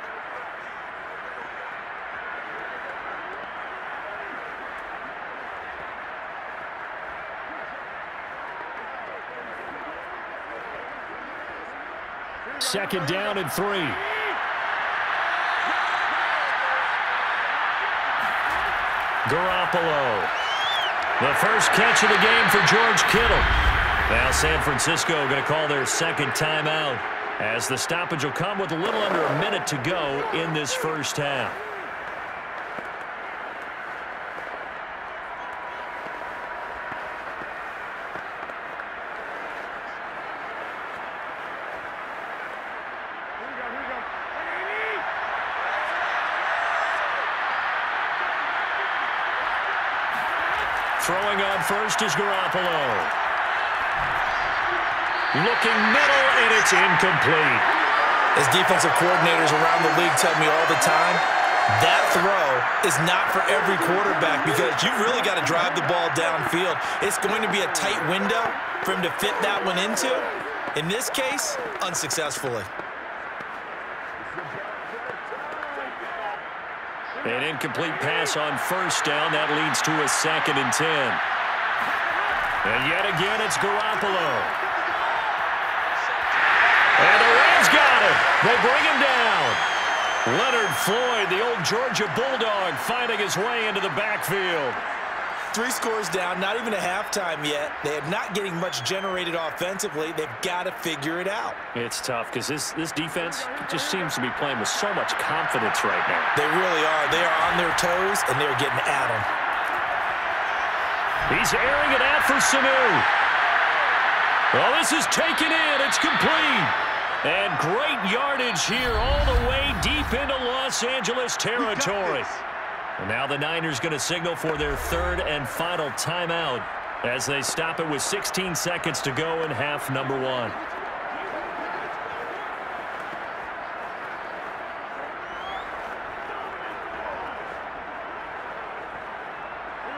Second down and 3. Garoppolo. The first catch of the game for George Kittle. Now San Francisco going to call their second timeout, as the stoppage will come with a little under a minute to go in this first half. Throwing on first is Garoppolo. Looking middle, and it's incomplete. As defensive coordinators around the league tell me all the time, that throw is not for every quarterback because you've really got to drive the ball downfield. It's going to be a tight window for him to fit that one into. In this case, unsuccessfully. An incomplete pass on first down. That leads to a 2nd and 10. And yet again, it's Garoppolo. And the Rams got him. They bring him down. Leonard Floyd, the old Georgia Bulldog, finding his way into the backfield. 3 scores down, not even a halftime yet. They are not getting much generated offensively. They've got to figure it out. It's tough because this defense just seems to be playing with so much confidence right now. They really are. They are on their toes, and they're getting at them. He's airing it out for Sanu. Well, this is taken in. It's complete. And great yardage here all the way deep into Los Angeles territory. And now the Niners going to signal for their 3rd and final timeout as they stop it with 16 seconds to go in half number 1.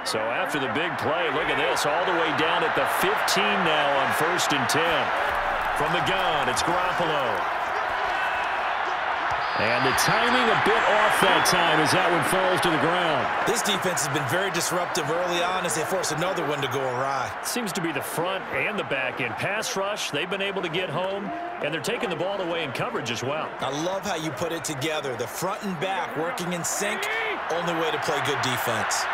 So after the big play, look at this, all the way down at the 15 now on 1st and 10. From the gun, it's Garoppolo. And the timing a bit off that time as that one falls to the ground. This defense has been very disruptive early on as they force another one to go awry. Seems to be the front and the back end. Pass rush, they've been able to get home, and they're taking the ball away in coverage as well. I love how you put it together. The front and back working in sync, only way to play good defense.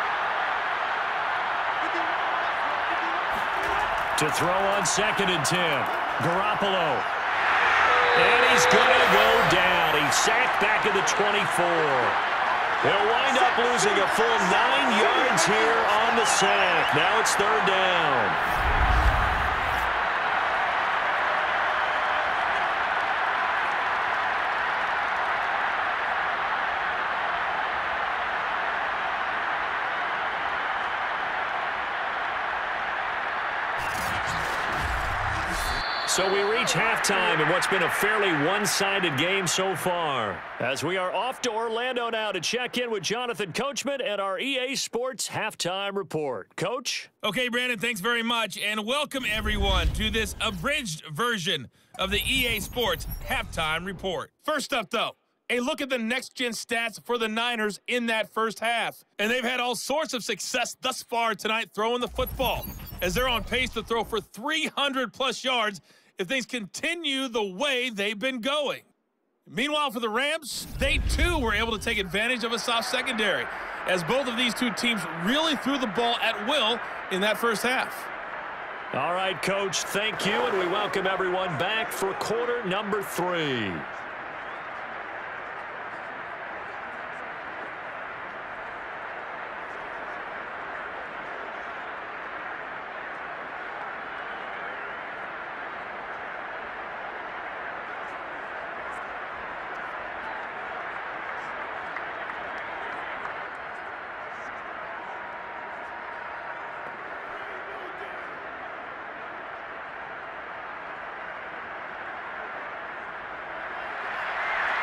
To throw on 2nd and 10, Garoppolo. And he's going to go down. He's sacked back at the 24. They'll wind up losing a full 9 yards here on the sack. Now it's 3rd down. So we reach halftime in what's been a fairly one-sided game so far, as we are off to Orlando now to check in with Jonathan Coachman and our EA Sports Halftime Report. Coach? Okay, Brandon, thanks very much, and welcome everyone to this abridged version of the EA Sports Halftime Report. First up, though, a look at the next-gen stats for the Niners in that first half. And they've had all sorts of success thus far tonight throwing the football, as they're on pace to throw for 300-plus yards if things continue the way they've been going. Meanwhile, for the Rams, they too were able to take advantage of a soft secondary, as both of these two teams really threw the ball at will in that first half. All right, Coach, thank you, and we welcome everyone back for quarter number 3.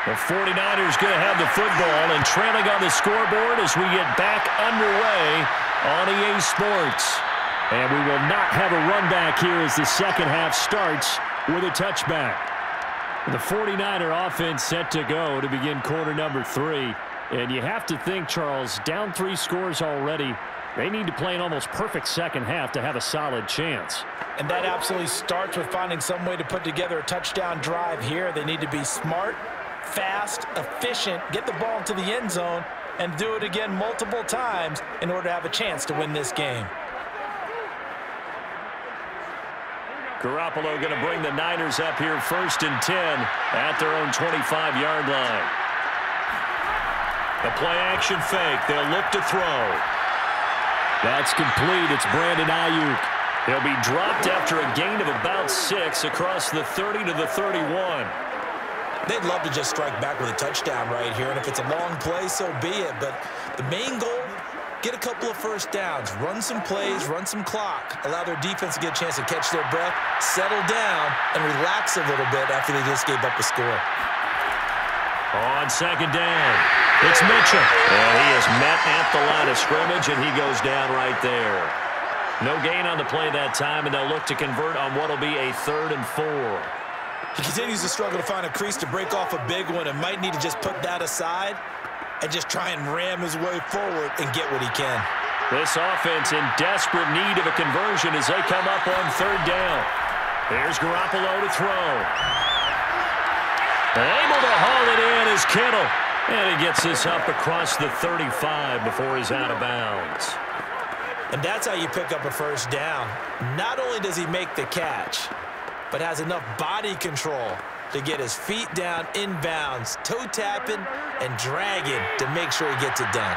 The 49ers going to have the football and trailing on the scoreboard as we get back underway on EA Sports. And we will not have a run back here as the second half starts with a touchback. The 49er offense set to go to begin quarter number 3. And you have to think, Charles, down 3 scores already. They need to play an almost perfect second half to have a solid chance. And that absolutely starts with finding some way to put together a touchdown drive here. They need to be smart, fast, efficient, get the ball into the end zone, and do it again multiple times in order to have a chance to win this game. Garoppolo going to bring the Niners up here 1st and 10 at their own 25-yard line. The play-action fake. They'll look to throw. That's complete. It's Brandon Ayuk. He'll be dropped after a gain of about 6 across the 30 to the 31. They'd love to just strike back with a touchdown right here, and if it's a long play, so be it. But the main goal, get a couple of first downs, run some plays, run some clock, allow their defense to get a chance to catch their breath, settle down, and relax a little bit after they just gave up a score. On 2nd down, it's Mitchell. And he is met at the line of scrimmage, and he goes down right there. No gain on the play that time, and they'll look to convert on what will be a 3rd and 4. He continues to struggle to find a crease to break off a big one and might need to just put that aside and just try and ram his way forward and get what he can. This offense in desperate need of a conversion as they come up on 3rd down. Here's Garoppolo to throw. Able to haul it in is Kittle. And he gets this up across the 35 before he's out of bounds. And that's how you pick up a first down. Not only does he make the catch, but has enough body control to get his feet down inbounds, toe tapping and dragging to make sure he gets it done.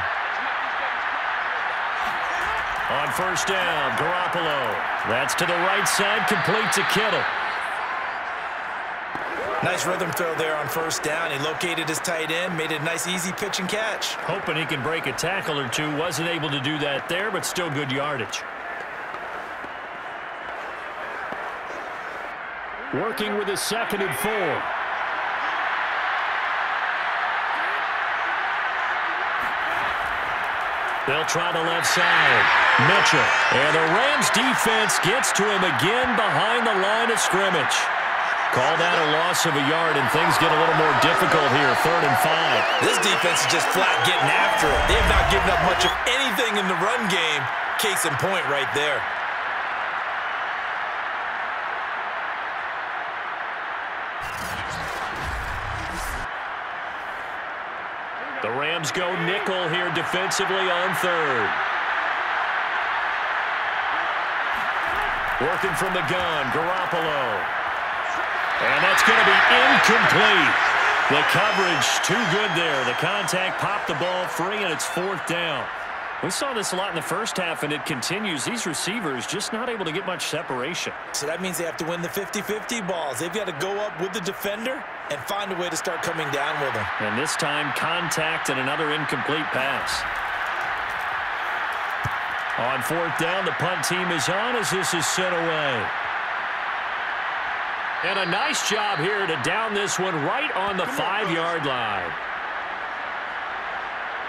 On 1st down, Garoppolo. That's to the right side, complete to Kittle. Nice rhythm throw there on 1st down. He located his tight end, made it a nice easy pitch and catch. Hoping he can break a tackle or two. Wasn't able to do that there, but still good yardage. Working with a 2nd and 4. They'll try the left side. Mitchell. And the Rams defense gets to him again behind the line of scrimmage. Call that a loss of a yard, and things get a little more difficult here. 3rd and 5. This defense is just flat getting after it. They have not given up much of anything in the run game. Case in point right there. The Rams go nickel here defensively on 3rd. Working from the gun, Garoppolo. And that's going to be incomplete. The coverage too good there. The contact popped the ball free, and it's 4th down. We saw this a lot in the first half, and it continues. These receivers just not able to get much separation. So that means they have to win the 50-50 balls. They've got to go up with the defender and find a way to start coming down with them. And this time, contact and another incomplete pass. On 4th down, the punt team is on as this is sent away. And a nice job here to down this one right on the 5-yard line.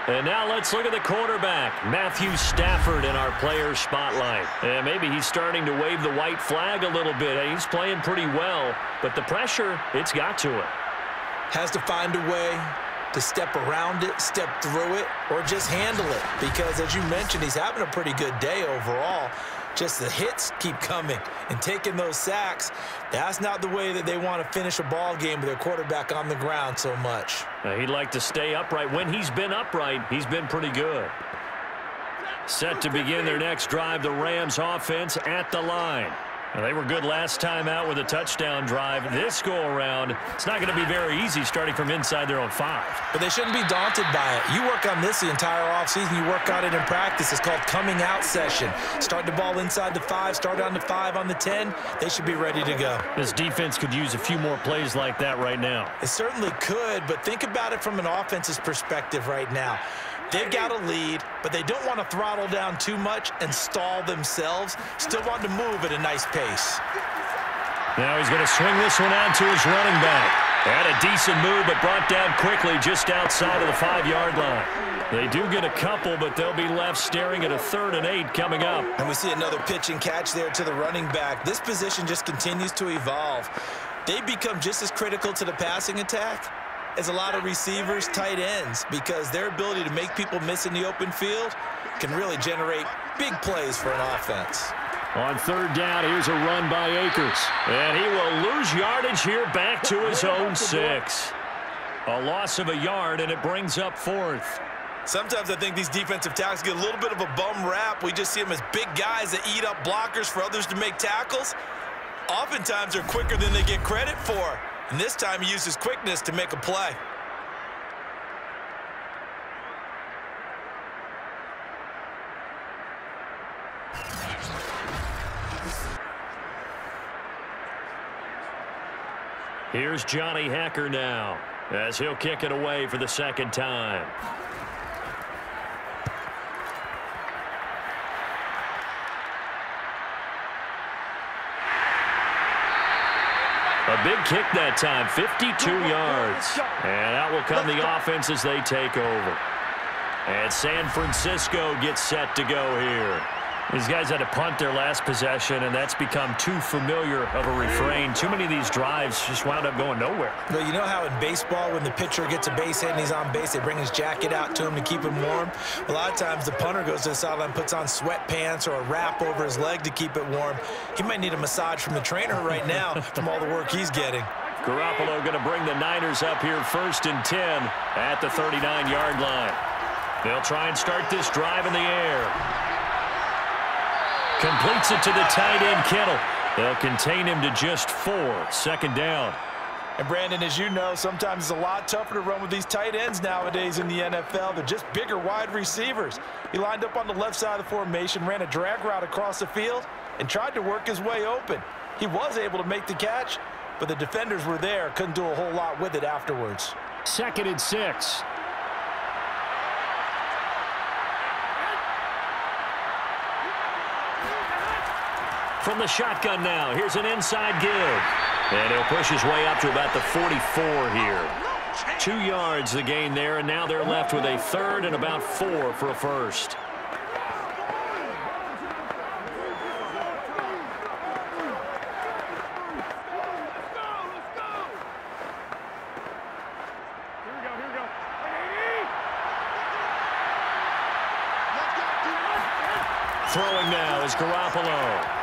And now let's look at the quarterback, Matthew Stafford, in our player spotlight. And maybe he's starting to wave the white flag a little bit. He's playing pretty well, but the pressure, it's got to it. Has to find a way to step around it, step through it, or just handle it. Because, as you mentioned, he's having a pretty good day overall. Just the hits keep coming and taking those sacks. That's not the way that they want to finish a ball game with their quarterback on the ground so much. He'd like to stay upright. When he's been upright, he's been pretty good. Set to begin their next drive, the Rams offense at the line. Well, they were good last time out with a touchdown drive. This go-around, it's not going to be very easy starting from inside their own 5. But they shouldn't be daunted by it. You work on this the entire offseason. You work on it in practice. It's called coming out session. Start the ball inside the 5, start on the 5 on the 10. They should be ready to go. This defense could use a few more plays like that right now. It certainly could, but think about it from an offense's perspective right now. They've got a lead, but they don't want to throttle down too much and stall themselves. Still want to move at a nice pace. Now he's going to swing this one out to his running back. Had a decent move, but brought down quickly just outside of the 5-yard line. They do get a couple, but they'll be left staring at a 3rd and 8 coming up. And we see another pitch and catch there to the running back. This position just continues to evolve. They become just as critical to the passing attack as a lot of receivers, tight ends, because their ability to make people miss in the open field can really generate big plays for an offense. On 3rd down, here's a run by Akers. And he will lose yardage here back to his own 6. A loss of a yard, and it brings up 4th. Sometimes I think these defensive tackles get a little bit of a bum rap. We just see them as big guys that eat up blockers for others to make tackles. Oftentimes, they're quicker than they get credit for. And this time, he used his quickness to make a play. Here's Johnny Hacker now, as he'll kick it away for the second time. A big kick that time, 52 yards. And out will come the offense as they take over. And San Francisco gets set to go here. These guys had to punt their last possession, and that's become too familiar of a refrain. Too many of these drives just wound up going nowhere. Well, you know how in baseball, when the pitcher gets a base hit and he's on base, they bring his jacket out to him to keep him warm? A lot of times the punter goes to the sideline, puts on sweatpants or a wrap over his leg to keep it warm. He might need a massage from the trainer right now from all the work he's getting. Garoppolo going to bring the Niners up here 1st and 10 at the 39-yard line. They'll try and start this drive in the air. Completes it to the tight end, Kittle. They'll contain him to just 4. 2nd down. And, Brandon, as you know, sometimes it's a lot tougher to run with these tight ends nowadays in the NFL. They're just bigger wide receivers. He lined up on the left side of the formation, ran a drag route across the field, and tried to work his way open. He was able to make the catch, but the defenders were there, couldn't do a whole lot with it afterwards. 2nd and 6. From the shotgun now, here's an inside give. And he'll push his way up to about the 44 here. 2 yards the gain there, and now they're left with a 3rd and about 4 for a first. Throwing now is Garoppolo.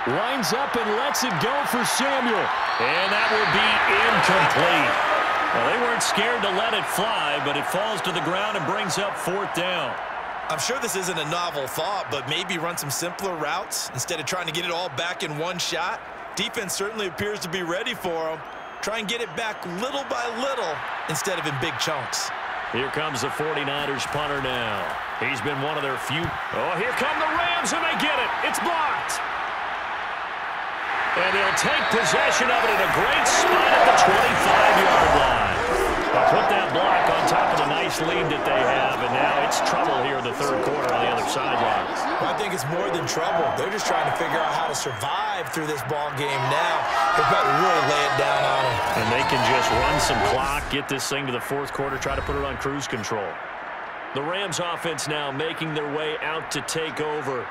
Lines up and lets it go for Samuel. And that will be incomplete. Well, they weren't scared to let it fly, but it falls to the ground and brings up 4th down. I'm sure this isn't a novel thought, but maybe run some simpler routes instead of trying to get it all back in one shot. Defense certainly appears to be ready for them. Try and get it back little by little instead of in big chunks. Here comes the 49ers punter now. He's been one of their few. Oh, here come the Rams, and they get it. It's blocked. And they'll take possession of it in a great spot at the 25-yard line. They'll put that block on top of the nice lead that they have, and now it's trouble here in the 3rd quarter on the other sideline. Well, I think it's more than trouble. They're just trying to figure out how to survive through this ball game now. They're about to really lay it down on them. And they can just run some clock, get this thing to the 4th quarter, try to put it on cruise control. The Rams offense now making their way out to take over.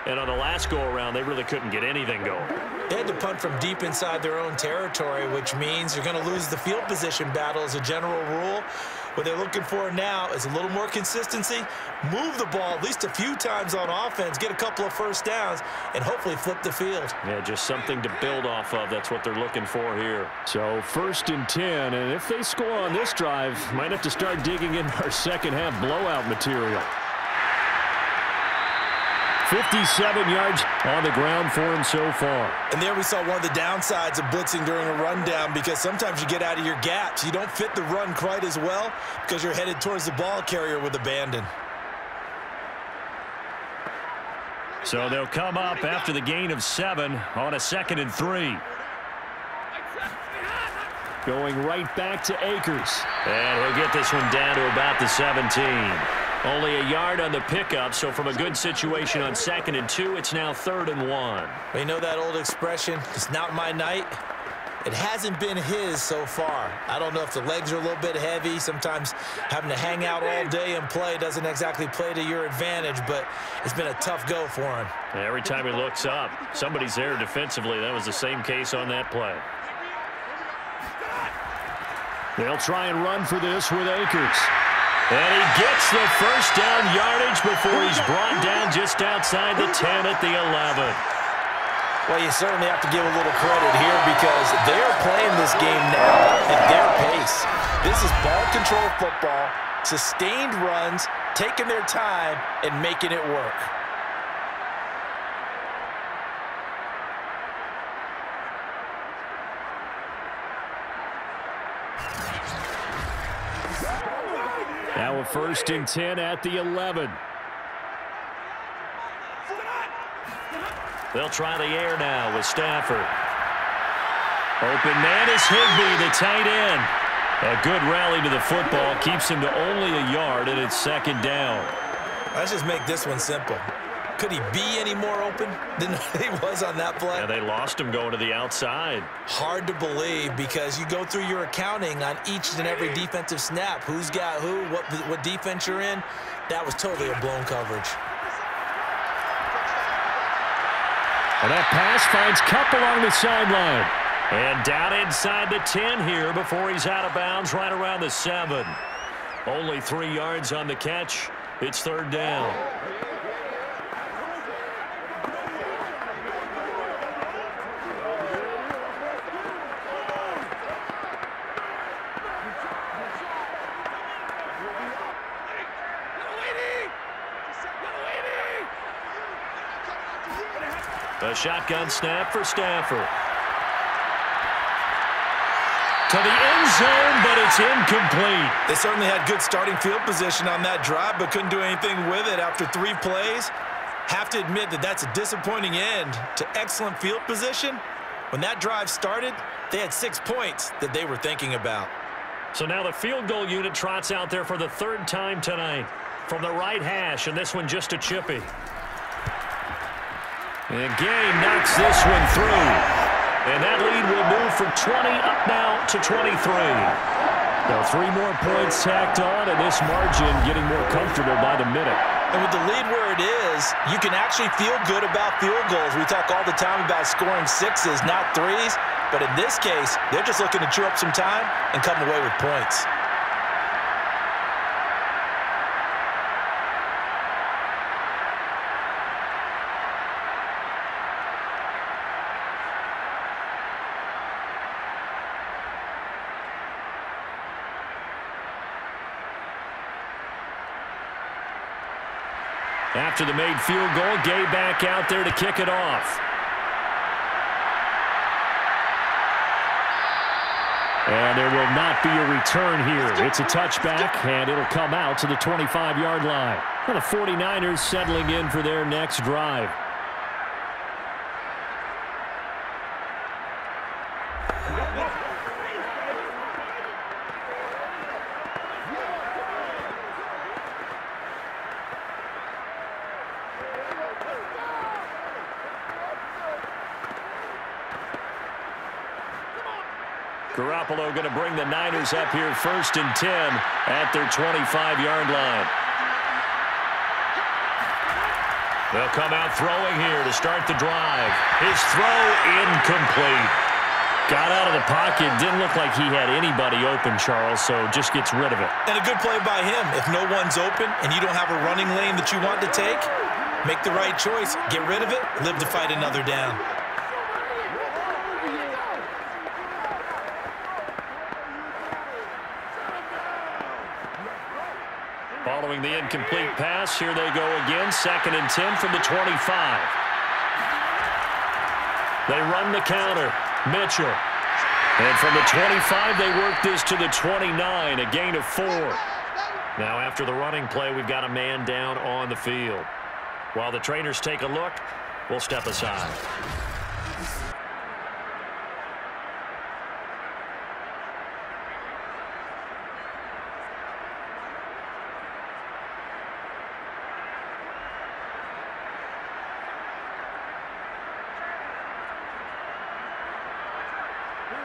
And on the last go-around, they really couldn't get anything going. They had to punt from deep inside their own territory, which means you're going to lose the field position battle as a general rule. What they're looking for now is a little more consistency, move the ball at least a few times on offense, get a couple of first downs, and hopefully flip the field. Yeah, just something to build off of. That's what they're looking for here. So 1st and 10, and if they score on this drive, might have to start digging in our second-half blowout material. 57 yards on the ground for him so far. And there we saw one of the downsides of blitzing during a rundown, because sometimes you get out of your gaps. You don't fit the run quite as well because you're headed towards the ball carrier with abandon. So they'll come up after the gain of 7 on a 2nd and 3. Going right back to Akers. And he'll get this one down to about the 17. Only a yard on the pickup, so from a good situation on 2nd and 2, it's now 3rd and 1. Well, you know that old expression, it's not my night? It hasn't been his so far. I don't know if the legs are a little bit heavy. Sometimes having to hang out all day and play doesn't exactly play to your advantage, but it's been a tough go for him. Every time he looks up, somebody's there defensively. That was the same case on that play. They'll try and run for this with Akers. And he gets the first down yardage before he's brought down just outside the 10 at the 11. Well, you certainly have to give a little credit here because they're playing this game now at their pace. This is ball control football, sustained runs, taking their time, and making it work. Now a 1st and 10 at the 11. They'll try the air now with Stafford. Open man is Higbee, the tight end. A good rally to the football keeps him to only a yard, and it's 2nd down. Let's just make this one simple. Could he be any more open than he was on that play? Yeah, they lost him going to the outside. Hard to believe because you go through your accounting on each and every defensive snap. Who's got who, what defense you're in. That was totally a blown coverage. And that pass finds Kupp along the sideline. And down inside the 10 here before he's out of bounds right around the 7. Only 3 yards on the catch. It's 3rd down. A shotgun snap for Stafford. To the end zone, but it's incomplete. They certainly had good starting field position on that drive, but couldn't do anything with it after 3 plays. Have to admit that that's a disappointing end to excellent field position. When that drive started, they had 6 points that they were thinking about. So now the field goal unit trots out there for the 3rd time tonight from the right hash, and this one just a chippy. And Gay knocks this one through. And that lead will move from 20 up now to 23. Now 3 more points tacked on, and this margin getting more comfortable by the minute. And with the lead where it is, you can actually feel good about field goals. We talk all the time about scoring 6s, not 3s. But in this case, they're just looking to chew up some time and come away with points. After the made field goal, Gay back out there to kick it off. And there will not be a return here. It's a touchback, and it'll come out to the 25-yard line. And the 49ers settling in for their next drive. Garoppolo going to bring the Niners up here 1st and 10 at their 25-yard line. They'll come out throwing here to start the drive. His throw incomplete. Got out of the pocket. Didn't look like he had anybody open, Charles, so just gets rid of it. And a good play by him. If no one's open and you don't have a running lane that you want to take, make the right choice. Get rid of it. Live to fight another down. Following the incomplete pass, here they go again. 2nd and 10 from the 25. They run the counter. Mitchell. And from the 25, they work this to the 29, a gain of 4. Now after the running play, we've got a man down on the field. While the trainers take a look, we'll step aside.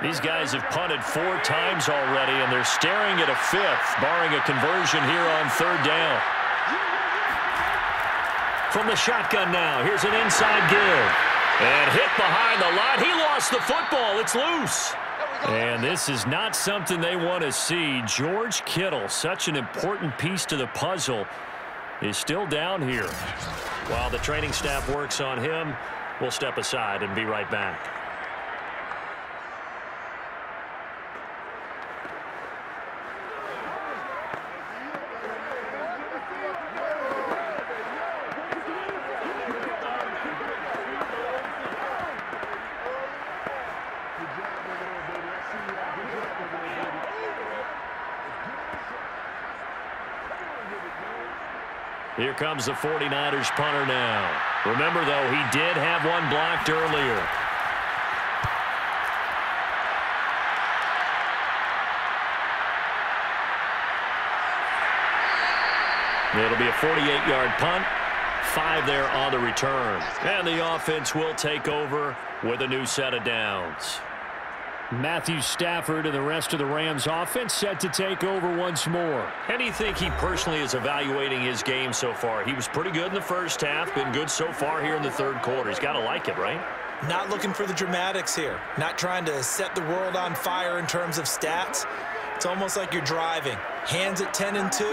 These guys have punted 4 times already, and they're staring at a 5th, barring a conversion here on 3rd down. From the shotgun now, here's an inside give. And hit behind the line. He lost the football. It's loose. And this is not something they want to see. George Kittle, such an important piece to the puzzle, is still down here. While the training staff works on him, We'll step aside and be right back. Here comes the 49ers punter now. Remember, though, he did have one blocked earlier. It'll be a 48-yard punt. 5 there on the return. And the offense will take over with a new set of downs. Matthew Stafford and the rest of the Rams offense set to take over once more. How do you think he personally is evaluating his game so far? He was pretty good in the first half, been good so far here in the third quarter. He's got to like it, right? Not looking for the dramatics here. Not trying to set the world on fire in terms of stats. It's almost like you're driving. Hands at 10 and 2,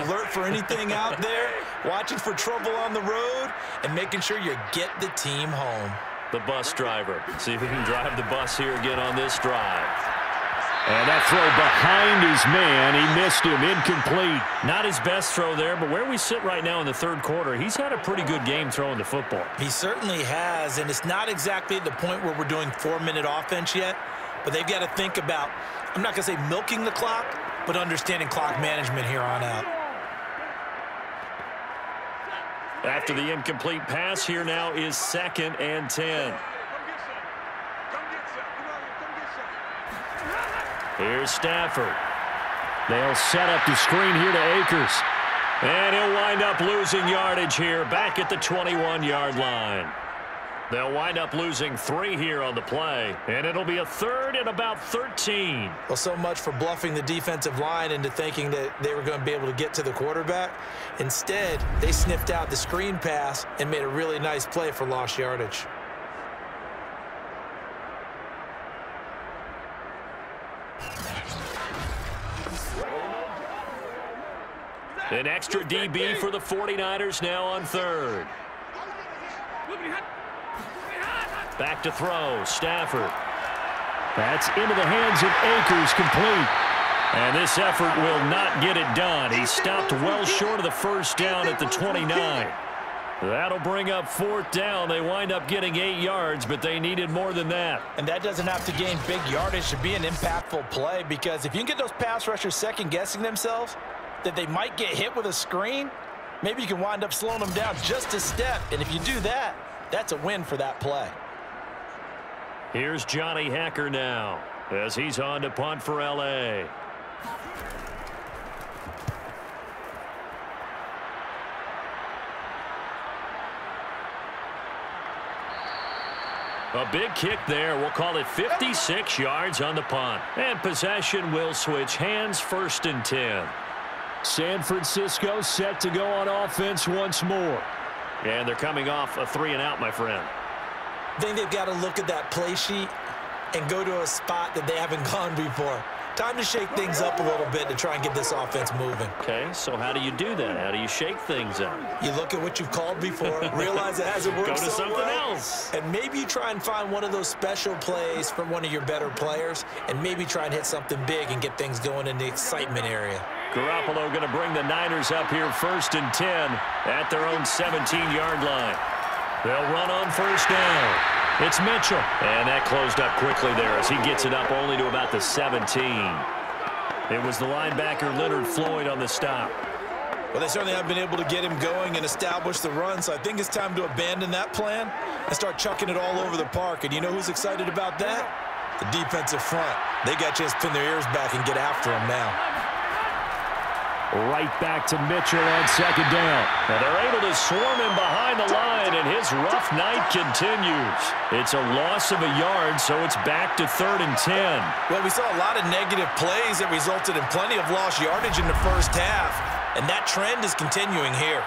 alert for anything out there, watching for trouble on the road, and making sure you get the team home. The bus driver. See if he can drive the bus here again on this drive. And that throw behind his man, he missed him, incomplete. Not his best throw there, but where we sit right now in the third quarter, he's had a pretty good game throwing the football. He certainly has, and it's not exactly at the point where we're doing 4-minute offense yet, but they've got to think about, I'm not going to say milking the clock, but understanding clock management here on out. After the incomplete pass, here now is 2nd and 10. Here's Stafford. They'll set up the screen here to Akers. And he'll wind up losing yardage here back at the 21-yard line. They'll wind up losing 3 here on the play, and it'll be a 3rd and about 13. Well, so much for bluffing the defensive line into thinking that they were going to be able to get to the quarterback. Instead, they sniffed out the screen pass and made a really nice play for lost yardage. An extra DB for the 49ers now on 3rd. Back to throw, Stafford. That's into the hands of Akers, complete. And this effort will not get it done. He stopped well short of the first down at the 29. That'll bring up 4th down. They wind up getting 8 yards, but they needed more than that. And that doesn't have to gain big yardage to be an impactful play, because if you can get those pass rushers second-guessing themselves, that they might get hit with a screen, maybe you can wind up slowing them down just a step. And if you do that, that's a win for that play. Here's Johnny Hacker now as he's on to punt for L.A. A big kick there. We'll call it 56 yards on the punt. And possession will switch hands, 1st and 10. San Francisco set to go on offense once more. And they're coming off a 3-and-out, my friend. I think they've got to look at that play sheet and go to a spot that they haven't gone before. Time to shake things up a little bit to try and get this offense moving. Okay, so how do you do that? How do you shake things up? You look at what you've called before, realize it hasn't worked Go to so something well, else. and maybe you try and find one of those special plays from one of your better players, and maybe try and hit something big and get things going in the excitement area. Garoppolo going to bring the Niners up here 1st and 10 at their own 17-yard line. They'll run on 1st down. It's Mitchell. And that closed up quickly there as he gets it up only to about the 17. It was the linebacker Leonard Floyd on the stop. Well, they certainly haven't been able to get him going and establish the run, so I think it's time to abandon that plan and start chucking it all over the park. And you know who's excited about that? The defensive front. They got a chance to pin their ears back and get after him now. Right back to Mitchell on 2nd down. And they're able to swarm him behind the line, and his rough night continues. It's a loss of a yard, so it's back to 3rd and 10. Well, we saw a lot of negative plays that resulted in plenty of lost yardage in the first half, and that trend is continuing here.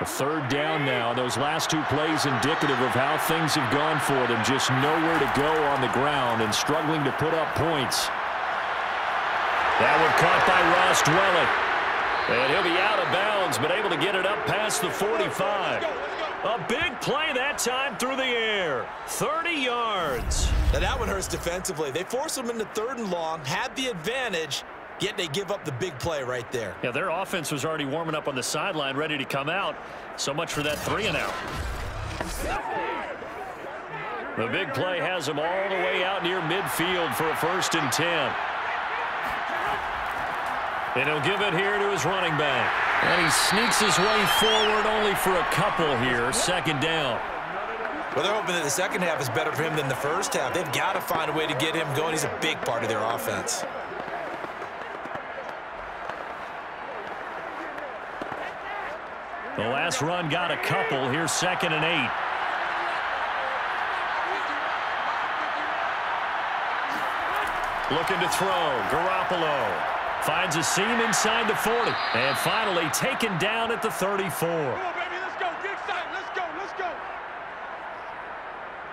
A third down now. Those last two plays indicative of how things have gone for them. Just nowhere to go on the ground and struggling to put up points. That one caught by Ross Dwelling. And he'll be out of bounds, but able to get it up past the 45. A big play that time through the air. 30 yards. Now that one hurts defensively. They forced them into 3rd and long, had the advantage, yet they give up the big play right there. Yeah, their offense was already warming up on the sideline, ready to come out. So much for that 3-and-out. The big play has them all the way out near midfield for a 1st and 10. And he'll give it here to his running back. And he sneaks his way forward only for a couple here. 2nd down. Well, they're hoping that the second half is better for him than the first half. They've got to find a way to get him going. He's a big part of their offense. The last run got a couple. Here's 2nd and 8. Looking to throw. Garoppolo finds a seam inside the 40. And finally taken down at the 34.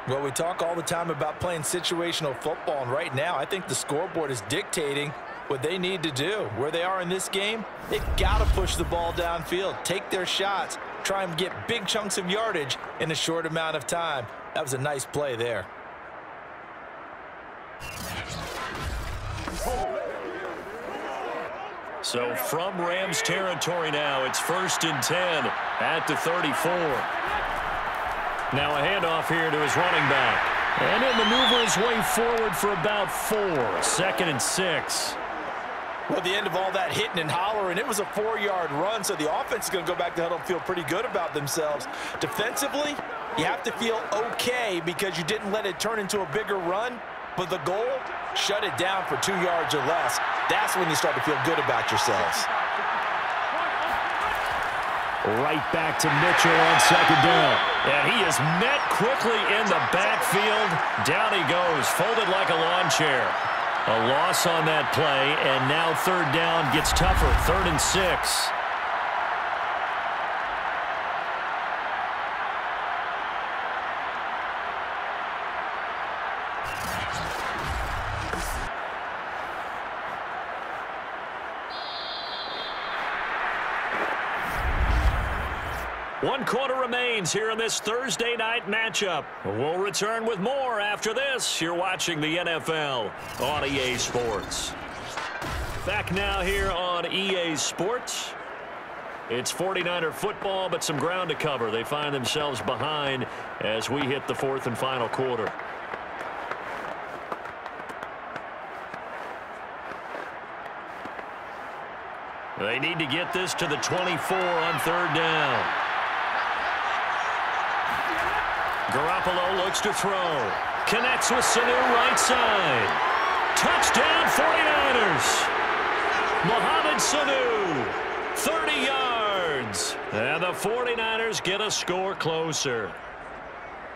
Well, we talk all the time about playing situational football, and right now I think the scoreboard is dictating what they need to do. Where they are in this game, they've got to push the ball downfield, take their shots, try and get big chunks of yardage in a short amount of time. That was a nice play there. So from Rams territory now, it's 1st and 10 at the 34. Now a handoff here to his running back. And he'll maneuver his way forward for about 4. 2nd and 6. Well, the end of all that hitting and hollering, it was a 4-yard run, so the offense is going to go back to huddle and feel pretty good about themselves. Defensively, you have to feel okay because you didn't let it turn into a bigger run, but the goal, shut it down for 2 yards or less. That's when you start to feel good about yourselves. Right back to Mitchell on 2nd down. And he is met quickly in the backfield. Down he goes, folded like a lawn chair. A loss on that play, and now 3rd down gets tougher. 3rd and 6. One quarter remains here in this Thursday night matchup. We'll return with more after this. You're watching the NFL on EA Sports. Back now here on EA Sports. It's 49er football, but some ground to cover. They find themselves behind as we hit the 4th and final quarter. They need to get this to the 24 on 3rd down. Garoppolo looks to throw. Connects with Sanu right side. Touchdown 49ers. Mohamed Sanu. 30 yards. And the 49ers get a score closer.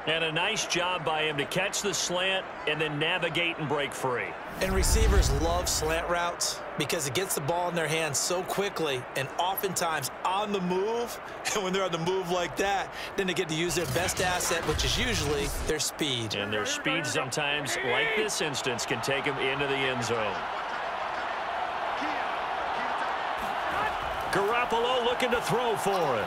And a nice job by him to catch the slant and then navigate and break free. And receivers love slant routes because it gets the ball in their hands so quickly and oftentimes on the move. And when they're on the move like that, then they get to use their best asset, which is usually their speed. And their speed sometimes, like this instance, can take them into the end zone. Garoppolo looking to throw for it.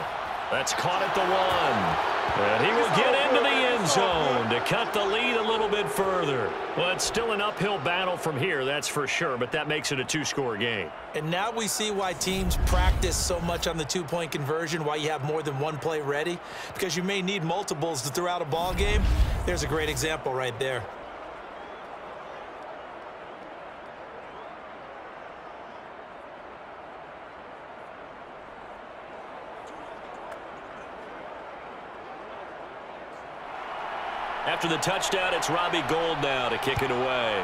That's caught at the 1. And he will get into the end zone to cut the lead a little bit further. Well, it's still an uphill battle from here, that's for sure, but that makes it a 2-score game. And now we see why teams practice so much on the 2-point conversion, why you have more than one play ready, because you may need multiples to throw out a ball game. There's a great example right there. After the touchdown, it's Robbie Gould now to kick it away.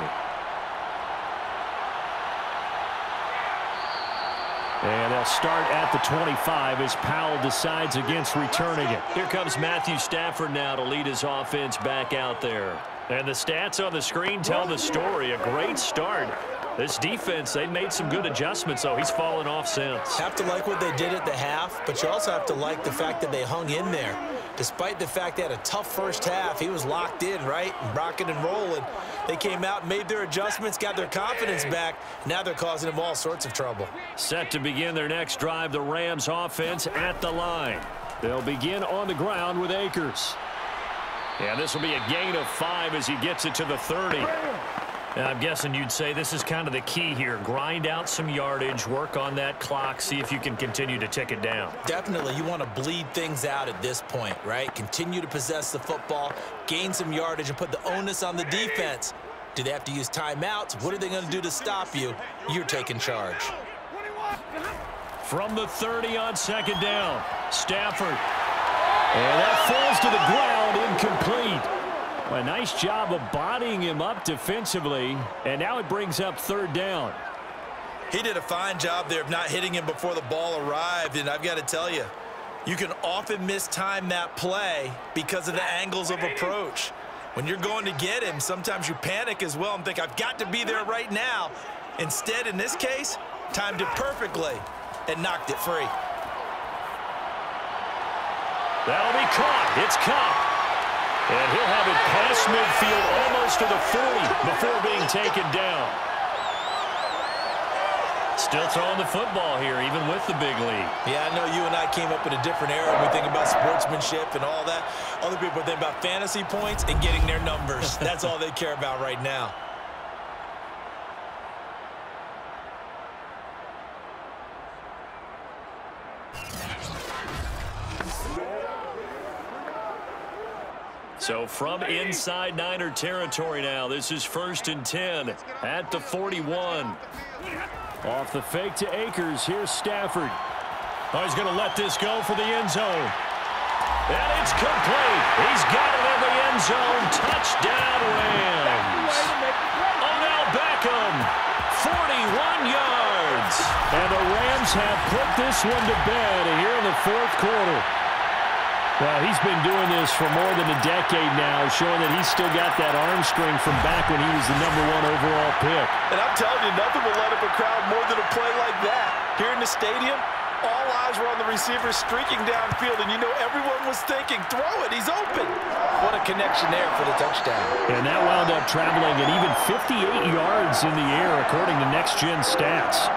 And they'll start at the 25 as Powell decides against returning it. Here comes Matthew Stafford now to lead his offense back out there. And the stats on the screen tell the story. A great start This defense, they made some good adjustments, so he's fallen off since. Have to like what they did at the half, but you also have to like the fact that they hung in there. Despite the fact they had a tough first half, he was locked in, right? Rocking and rolling. They came out, made their adjustments, got their confidence back. Now they're causing him all sorts of trouble. Set to begin their next drive, the Rams offense at the line. They'll begin on the ground with Akers. Yeah, this will be a gain of 5 as he gets it to the 30. And I'm guessing you'd say this is kind of the key here. Grind out some yardage, work on that clock, see if you can continue to tick it down. Definitely, you want to bleed things out at this point, right? Continue to possess the football, gain some yardage, and put the onus on the defense. Do they have to use timeouts? What are they going to do to stop you? You're taking charge. From the 30 on second down, Stafford. And that falls to the ground, incomplete. A nice job of bodying him up defensively, and now it brings up third down. He did a fine job there of not hitting him before the ball arrived, and I've got to tell you, you can often mistime that play because of the angles of approach. When you're going to get him, sometimes you panic as well and think, I've got to be there right now. Instead, in this case, timed it perfectly and knocked it free. That'll be caught. It's caught. And he'll have it past midfield almost to the 40 before being taken down. Still throwing the football here, even with the big lead. Yeah, I know you and I came up in a different era when we think about sportsmanship and all that. Other people think about fantasy points and getting their numbers. That's all they care about right now. So from inside Niner territory now, this is 1st and 10 at the 41. Off the fake to Akers. Here's Stafford. Oh, he's going to let this go for the end zone. And it's complete. He's got it in the end zone. Touchdown, Rams. Odell Beckham, 41 yards. And the Rams have put this one to bed here in the fourth quarter. Well, he's been doing this for more than a decade now, showing that he's still got that arm string from back when he was the #1 overall pick. And I'm telling you, nothing will light up a crowd more than a play like that. Here in the stadium, all eyes were on the receiver streaking downfield, and you know everyone was thinking, throw it, he's open. What a connection there for the touchdown. And that wound up traveling at even 58 yards in the air, according to Next Gen Stats.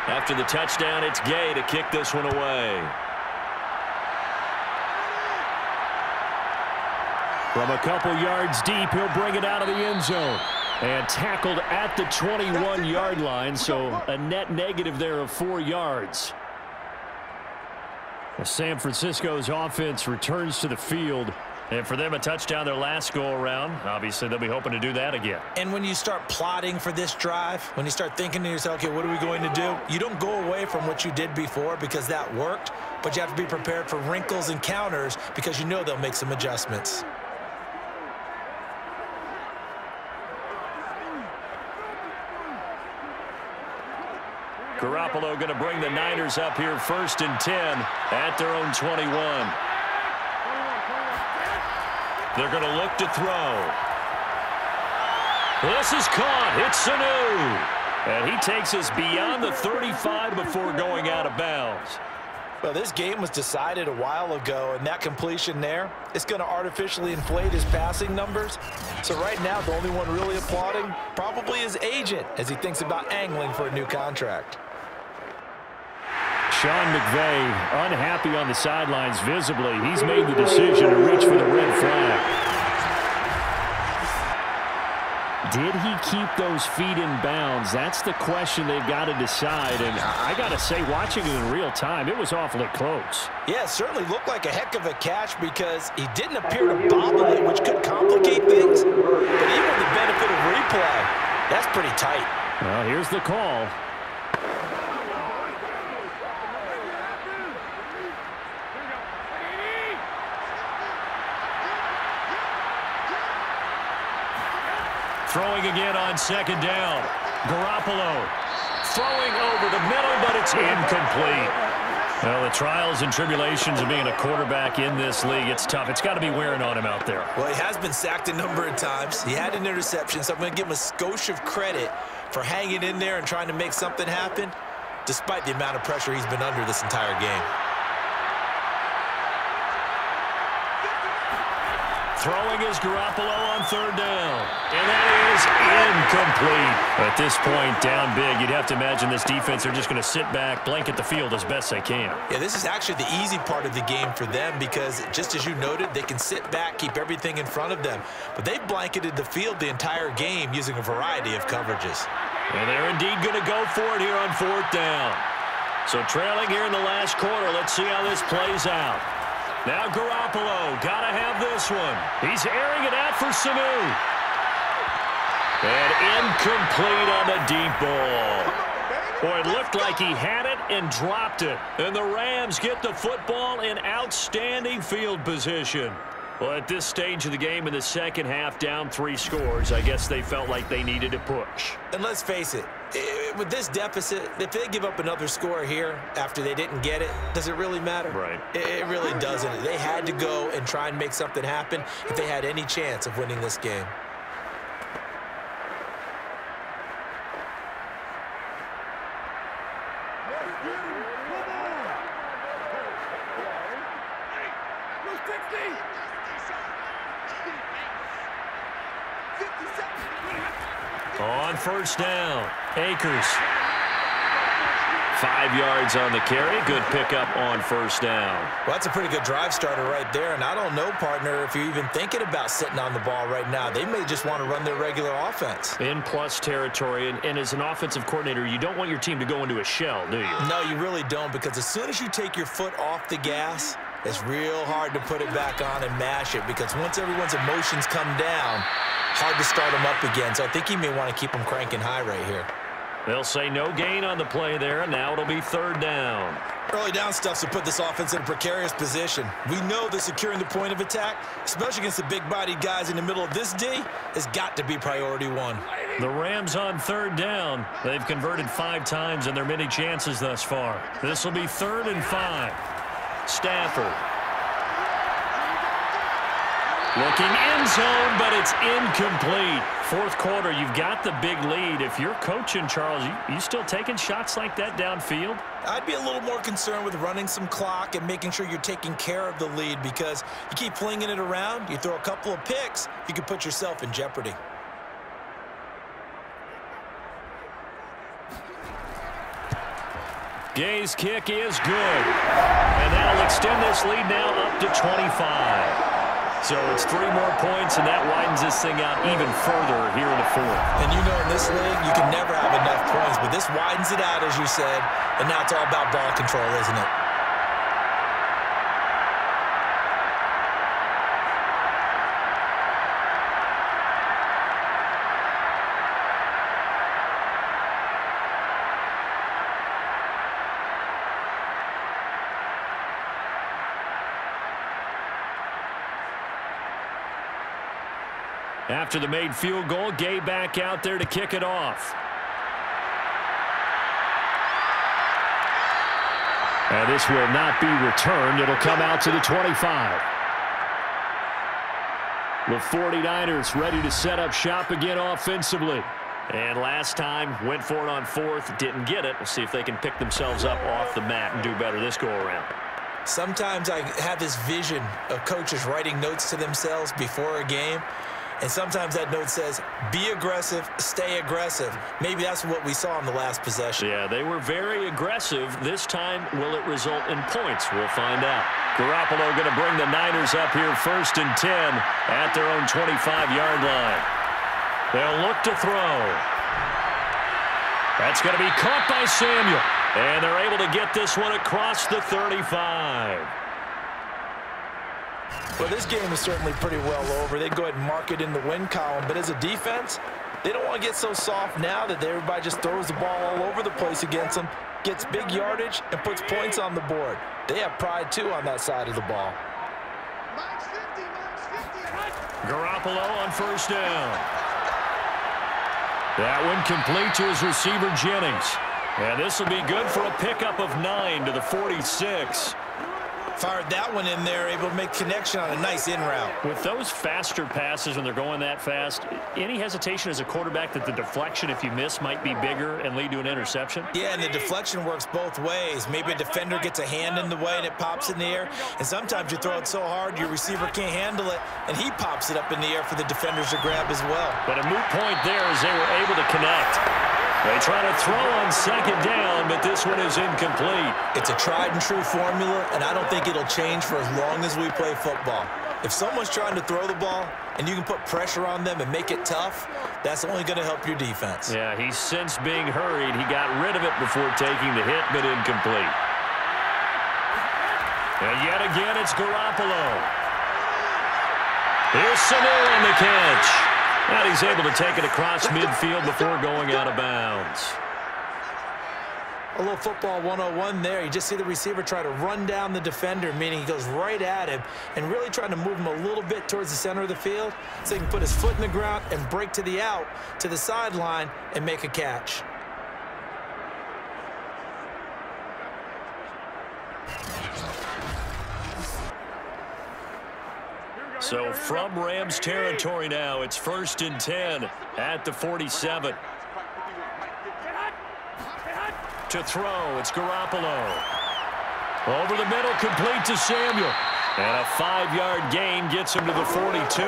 After the touchdown, it's Gay to kick this one away. From a couple yards deep, he'll bring it out of the end zone. And tackled at the 21-yard line, so a net negative there of 4 yards. San Francisco's offense returns to the field. And for them, a touchdown their last go-around. Obviously, they'll be hoping to do that again. And when you start plotting for this drive, when you start thinking to yourself, okay, what are we going to do? You don't go away from what you did before because that worked, but you have to be prepared for wrinkles and counters because you know they'll make some adjustments. Garoppolo going to bring the Niners up here 1st and 10 at their own 21. They're going to look to throw. This is caught. It's Sanu. And he takes us beyond the 35 before going out of bounds. Well, this game was decided a while ago, and that completion there is going to artificially inflate his passing numbers. So right now, the only one really applauding probably his agent as he thinks about angling for a new contract. Sean McVay unhappy on the sidelines visibly. He's made the decision to reach for the red flag. Did he keep those feet in bounds? That's the question they've got to decide. And I got to say, watching it in real time, it was awfully close. Yeah, it certainly looked like a heck of a catch because he didn't appear to bobble it, which could complicate things. But even with the benefit of replay, that's pretty tight. Well, here's the call. Throwing again on second down. Garoppolo throwing over the middle, but it's incomplete. Well, the trials and tribulations of being a quarterback in this league, it's tough. It's got to be wearing on him out there. Well, he has been sacked a number of times. He had an interception, so I'm going to give him a skosh of credit for hanging in there and trying to make something happen, despite the amount of pressure he's been under this entire game. Throwing is Garoppolo on third down. And that is incomplete. At this point, down big, you'd have to imagine this defense are just going to sit back, blanket the field as best they can. Yeah, this is actually the easy part of the game for them because, just as you noted, they can sit back, keep everything in front of them. But they've blanketed the field the entire game using a variety of coverages. And they're indeed going to go for it here on fourth down. So trailing here in the last quarter, let's see how this plays out. Now Garoppolo, got to have this one. He's airing it out for Sanu. And incomplete on the deep ball. Boy, it looked like he had it and dropped it. And the Rams get the football in outstanding field position. Well, at this stage of the game in the second half, down 3 scores, I guess they felt like they needed to push. And let's face it, with this deficit, if they give up another score here after they didn't get it, does it really matter? Right. It really doesn't. They had to go and try and make something happen if they had any chance of winning this game. On first down, Akers. 5 yards on the carry. Good pickup on first down. Well, that's a pretty good drive starter right there. And I don't know, partner, if you're even thinking about sitting on the ball right now. They may just want to run their regular offense. In plus territory. And as an offensive coordinator, you don't want your team to go into a shell, do you? No, you really don't, because as soon as you take your foot off the gas, it's real hard to put it back on and mash it, because once everyone's emotions come down, hard to start them up again. So I think he may want to keep them cranking high right here. They'll say no gain on the play there. Now it'll be third down. Early down stuffs will put this offense in a precarious position. We know that securing the point of attack, especially against the big-bodied guys in the middle of this D, has got to be priority one. The Rams on third down. They've converted 5 times in their many chances thus far. This will be 3rd and 5. Stafford. Looking end zone, but it's incomplete. Fourth quarter, you've got the big lead. If you're coaching, Charles, you still taking shots like that downfield? I'd be a little more concerned with running some clock and making sure you're taking care of the lead, because you keep flinging it around, you throw a couple of picks, you can put yourself in jeopardy. Gay's kick is good. And that'll extend this lead now up to 25. So it's 3 more points, and that widens this thing out even further here in the fourth. And you know, in this league, you can never have enough points, but this widens it out, as you said, and now it's all about ball control, isn't it? After the made field goal, Gay back out there to kick it off. And this will not be returned. It'll come out to the 25. The 49ers ready to set up shop again offensively. And last time, went for it on 4th, didn't get it. We'll see if they can pick themselves up off the mat and do better this go-around. Sometimes I have this vision of coaches writing notes to themselves before a game. And sometimes that note says, be aggressive, stay aggressive. Maybe that's what we saw in the last possession. Yeah, they were very aggressive. This time, will it result in points? We'll find out. Garoppolo going to bring the Niners up here 1st and 10 at their own 25-yard line. They'll look to throw. That's going to be caught by Samuel. And they're able to get this one across the 35. Well, this game is certainly pretty well over. They go ahead and mark it in the win column. But as a defense, They don't want to get so soft now that everybody just throws the ball all over the place against them, gets big yardage, and puts points on the board. They have pride, too, on that side of the ball. Garoppolo on first down. That one complete to his receiver, Jennings. And this will be good for a pickup of 9 to the 46. Fired that one in there, able to make connection on a nice in route. With those faster passes when they're going that fast, any hesitation as a quarterback that the deflection, if you miss, might be bigger and lead to an interception? Yeah, and the deflection works both ways. Maybe a defender gets a hand in the way and it pops in the air, and sometimes you throw it so hard your receiver can't handle it, and he pops it up in the air for the defenders to grab as well. But a moot point there as they were able to connect. They try to throw on second down, but this one is incomplete. It's a tried-and-true formula, and I don't think it'll change for as long as we play football. If someone's trying to throw the ball and you can put pressure on them and make it tough, that's only going to help your defense. Yeah, he's since being hurried. He got rid of it before taking the hit, but incomplete. And yet again, it's Garoppolo. Here's Sanu on the catch. And he's able to take it across midfield before going out of bounds. A little football 101 there. You just see the receiver try to run down the defender, meaning he goes right at him and really trying to move him a little bit towards the center of the field so he can put his foot in the ground and break to the out, to the sideline, and make a catch. So from Rams territory now, it's 1st and 10 at the 47. To throw, it's Garoppolo. Over the middle, complete to Samuel. And a 5-yard gain gets him to the 42.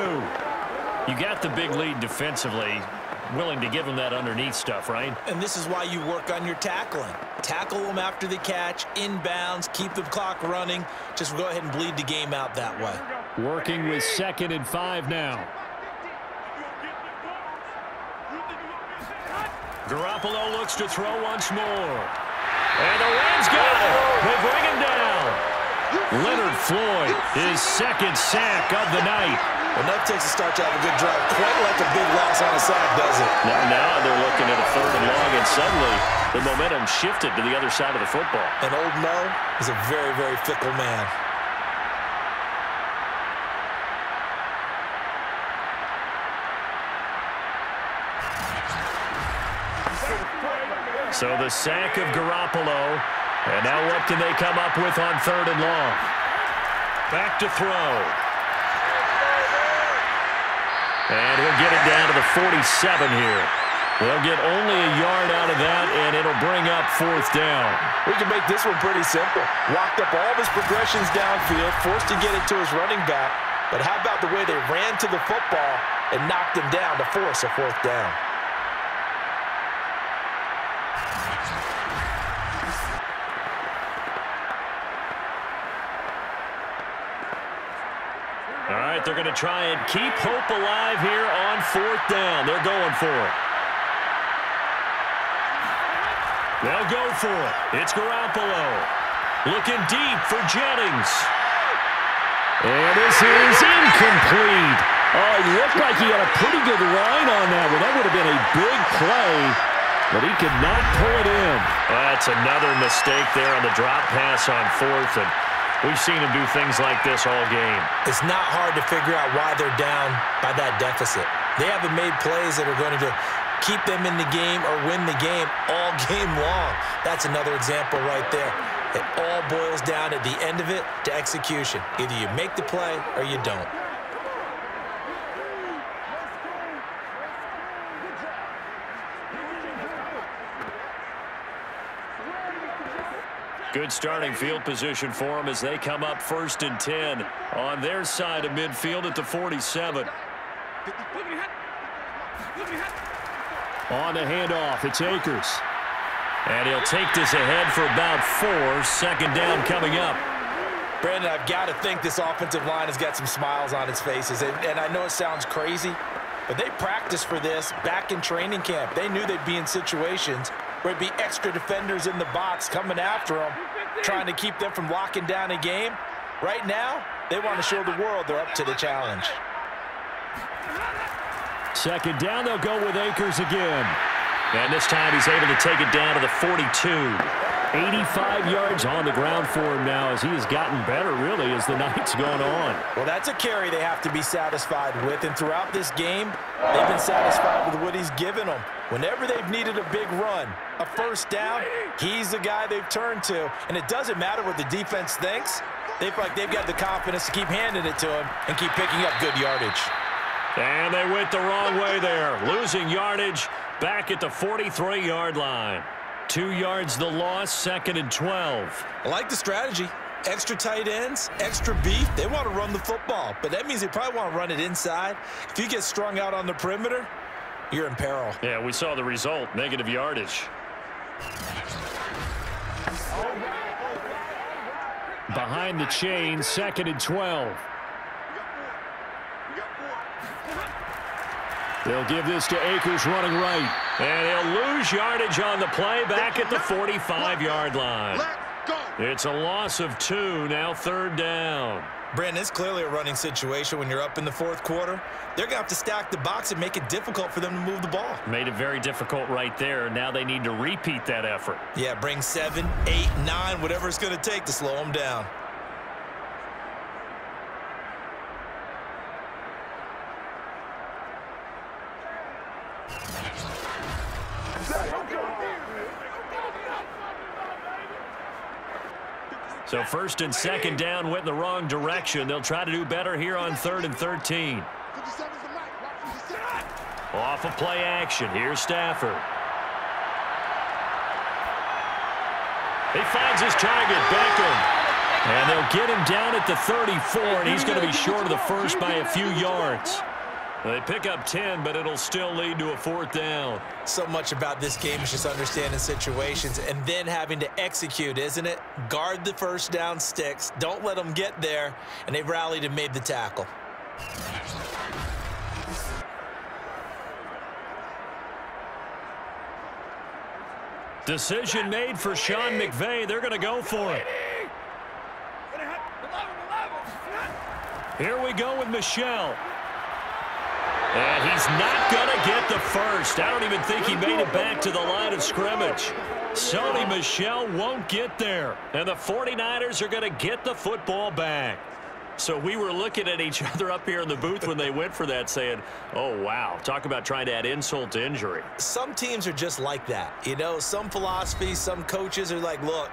You got the big lead defensively. Willing to give him that underneath stuff, right? And this is why you work on your tackling. Tackle them after the catch, inbounds, keep the clock running. Just go ahead and bleed the game out that way. Working with 2nd and 5 now. Garoppolo looks to throw once more. And the Rams got it. They bring him down. Leonard Floyd, his 2nd sack of the night. Enough takes a start to have a good drive. Quite like a big loss on a sack, does it? Now they're looking at a 3rd and long, and suddenly the momentum shifted to the other side of the football. And old Mo is a very, very fickle man. So the sack of Garoppolo. And now what can they come up with on 3rd and long? Back to throw. And he'll get it down to the 47 here. They'll get only a yard out of that, and it'll bring up 4th down. We can make this one pretty simple. Walked up all of his progressions downfield, forced to get it to his running back. But how about the way they ran to the football and knocked him down to force a 4th down? All right, they're going to try and keep hope alive here on 4th down. They're going for it. They'll go for it. It's Garoppolo. Looking deep for Jennings. And this is incomplete. Oh, it looked like he had a pretty good line on that one. That would have been a big play, but he could not pull it in. That's another mistake there on the drop pass on 4th, and we've seen him do things like this all game. It's not hard to figure out why they're down by that deficit. They haven't made plays that are going to keep them in the game or win the game all game long. That's another example right there. It all boils down at the end of it to execution. Either you make the play or you don't. Good starting field position for them as they come up 1st and 10 on their side of midfield at the 47. On the handoff, it's Akers. And he'll take this ahead for about 4. 2nd down coming up. Brandon, I've got to think this offensive line has got some smiles on its faces. And I know it sounds crazy, but they practiced for this back in training camp. They knew they'd be in situations where it'd be extra defenders in the box coming after them, trying to keep them from locking down a game. Right now, they want to show the world they're up to the challenge. Second down, they'll go with Akers again. And this time he's able to take it down to the 42. 85 yards on the ground for him now as he has gotten better, really, as the night's gone on. Well, that's a carry they have to be satisfied with, and throughout this game, they've been satisfied with what he's given them. Whenever they've needed a big run, a first down, he's the guy they've turned to. And it doesn't matter what the defense thinks. They feel like they've got the confidence to keep handing it to him and keep picking up good yardage. And they went the wrong way there, losing yardage back at the 43-yard line. 2 yards the loss, 2nd and 12. I like the strategy. Extra tight ends, extra beef. They want to run the football, but that means they probably want to run it inside. If you get strung out on the perimeter, you're in peril. Yeah, we saw the result, negative yardage. Behind the chain, 2nd and 12. They'll give this to Akers running right. And he'll lose yardage on the play back at the 45-yard line. It's a loss of 2, now 3rd down. Brandon, it's clearly a running situation when you're up in the 4th quarter. They're going to have to stack the box and make it difficult for them to move the ball. Made it very difficult right there. Now they need to repeat that effort. Yeah, bring 7, 8, 9, whatever it's going to take to slow them down. So 1st and 2nd down went in the wrong direction. They'll try to do better here on 3rd and 13. Off of play action. Here's Stafford. He finds his target, Beckham. And they'll get him down at the 34, and he's going to be short of the first by a few yards. They pick up 10, but it'll still lead to a 4th down. So much about this game is just understanding situations and then having to execute, isn't it? Guard the first down sticks. Don't let them get there. And they've rallied and made the tackle. Decision made for Sean McVay. They're going to go for it. Here we go with Michel. And he's not going to get the first. I don't even think he made it back to the line of scrimmage. Sony Michel won't get there. And the 49ers are going to get the football back. So we were looking at each other up here in the booth when they went for that saying, oh, wow, talk about trying to add insult to injury. Some teams are just like that. You know, some philosophies, some coaches are like, look,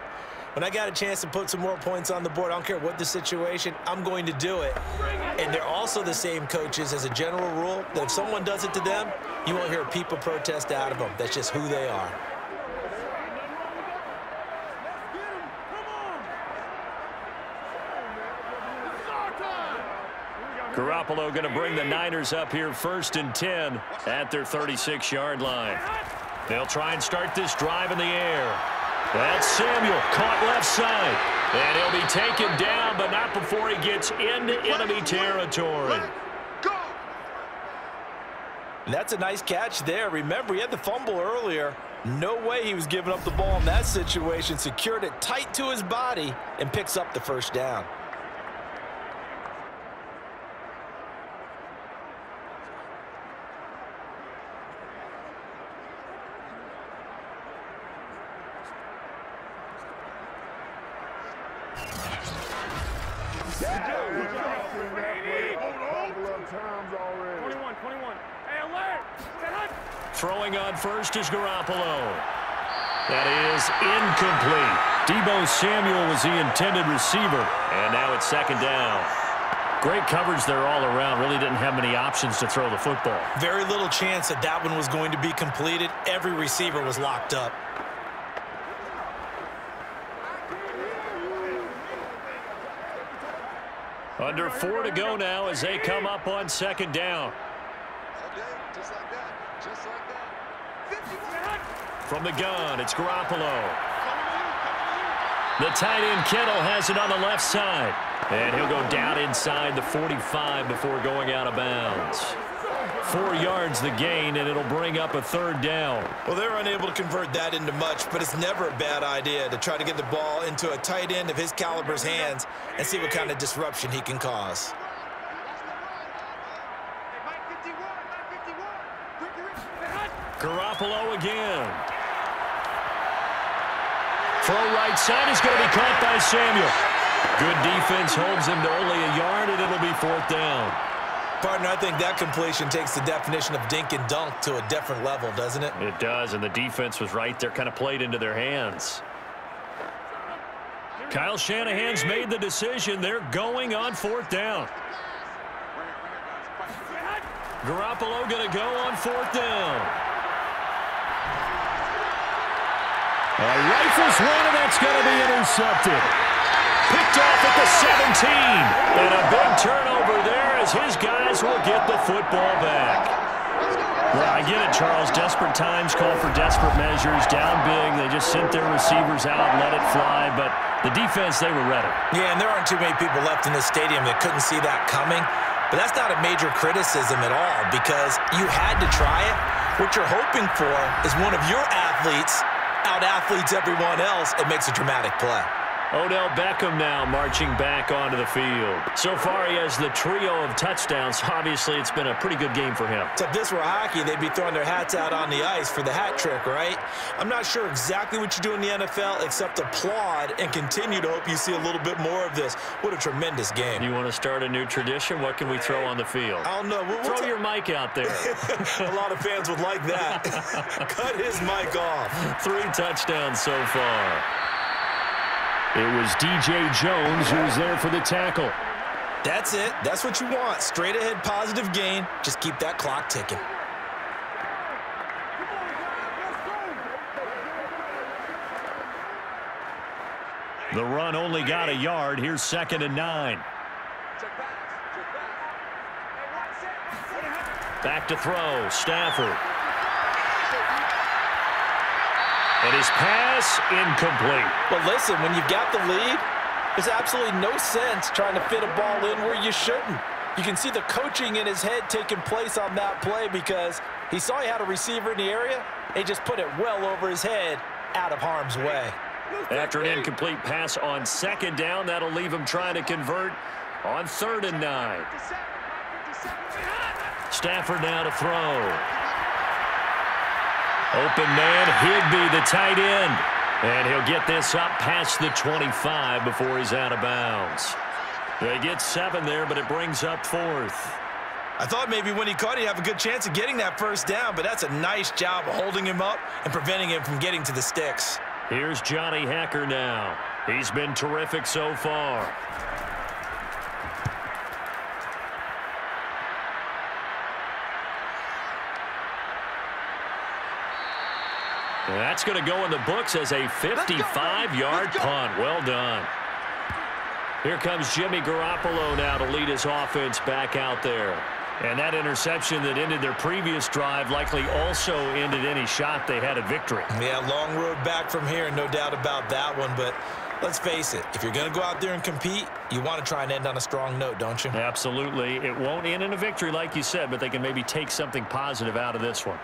when I got a chance to put some more points on the board, I don't care what the situation, I'm going to do it. And they're also the same coaches as a general rule that if someone does it to them, you won't hear people protest out of them. That's just who they are. Garoppolo going to bring the Niners up here 1st and 10 at their 36-yard line. They'll try and start this drive in the air. That's Samuel, caught left side. And he'll be taken down, but not before he gets into enemy territory. That's a nice catch there. Remember, he had the fumble earlier. No way he was giving up the ball in that situation. Secured it tight to his body and picks up the first down. Throwing on first is Garoppolo. That is incomplete. Deebo Samuel was the intended receiver. And now it's 2nd down. Great coverage there all around. Really didn't have many options to throw the football. Very little chance that that one was going to be completed. Every receiver was locked up. Under 4 to go now as they come up on 2nd down. From the gun, it's Garoppolo. The tight end Kittle has it on the left side. And he'll go down inside the 45 before going out of bounds. 4 yards the gain, and it'll bring up a 3rd down. Well, they're unable to convert that into much, but it's never a bad idea to try to get the ball into a tight end of his caliber's hands and see what kind of disruption he can cause. Garoppolo again. Throw right side is going to be caught by Samuel. Good defense holds him to only a yard, and it'll be 4th down. Partner, I think that completion takes the definition of dink and dunk to a different level, doesn't it? It does, and the defense was right there, kind of played into their hands. Kyle Shanahan's made the decision. They're going on 4th down. Garoppolo going to go on 4th down. Rifles one, and that's going to be intercepted. Picked off at the 17. And a big turnover there as his guys will get the football back. Well, I get it, Charles. Desperate times call for desperate measures. Down big, they just sent their receivers out and let it fly. But the defense, they were ready. Yeah, and there aren't too many people left in this stadium that couldn't see that coming. But that's not a major criticism at all because you had to try it. What you're hoping for is one of your athletes out-athletes everyone else. It makes a dramatic play. Odell Beckham now marching back onto the field. So far, he has the trio of touchdowns. Obviously, it's been a pretty good game for him. So if this were hockey, they'd be throwing their hats out on the ice for the hat trick, right? I'm not sure exactly what you do in the NFL except applaud and continue to hope you see a little bit more of this. What a tremendous game. You want to start a new tradition? What can we throw on the field? I don't know. Throw your mic out there. A lot of fans would like that. Cut his mic off. 3 touchdowns so far. It was D.J. Jones who was there for the tackle. That's it. That's what you want. Straight ahead positive gain. Just keep that clock ticking. The run only got a yard. Here's 2nd and 9. Back to throw. Stafford. And his pass incomplete. But listen, when you've got the lead, there's absolutely no sense trying to fit a ball in where you shouldn't. You can see the coaching in his head taking place on that play because he saw he had a receiver in the area. He just put it well over his head out of harm's way. After an incomplete pass on 2nd down, that'll leave him trying to convert on 3rd and 9. Stafford now to throw. Open man, Higbee, the tight end. And he'll get this up past the 25 before he's out of bounds. They get 7 there, but it brings up 4th. I thought maybe when he caught it, he'd have a good chance of getting that 1st down, but that's a nice job holding him up and preventing him from getting to the sticks. Here's Johnny Hekker now. He's been terrific so far. And that's going to go in the books as a 55-yard punt. Well done. Here comes Jimmy Garoppolo now to lead his offense back out there. And that interception that ended their previous drive likely also ended any shot they had at victory. Yeah, long road back from here, no doubt about that one. But let's face it, if you're going to go out there and compete, you want to try and end on a strong note, don't you? Absolutely. It won't end in a victory like you said, but they can maybe take something positive out of this one.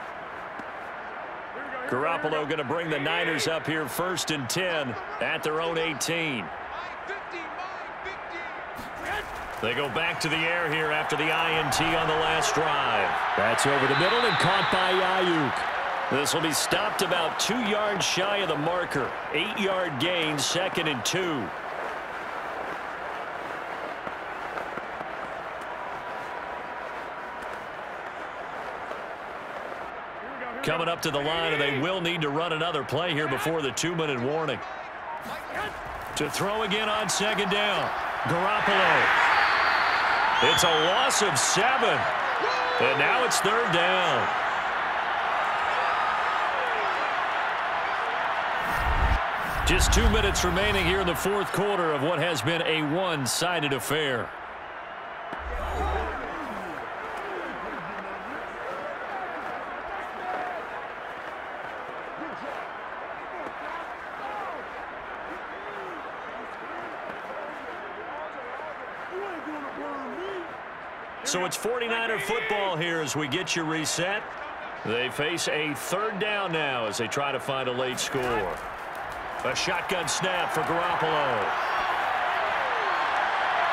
Garoppolo going to bring the Niners up here 1st and 10 at their own 18. They go back to the air here after the INT on the last drive. That's over the middle and caught by Ayuk. This will be stopped about 2 yards shy of the marker. 8-yard gain, 2nd and 2. Coming up to the line, and they will need to run another play here before the 2-minute warning. To throw again on 2nd down. Garoppolo. It's a loss of 7. And now it's 3rd down. Just 2 minutes remaining here in the 4th quarter of what has been a one-sided affair. So it's 49er football here as we get you reset. They face a 3rd down now as they try to find a late score. A shotgun snap for Garoppolo.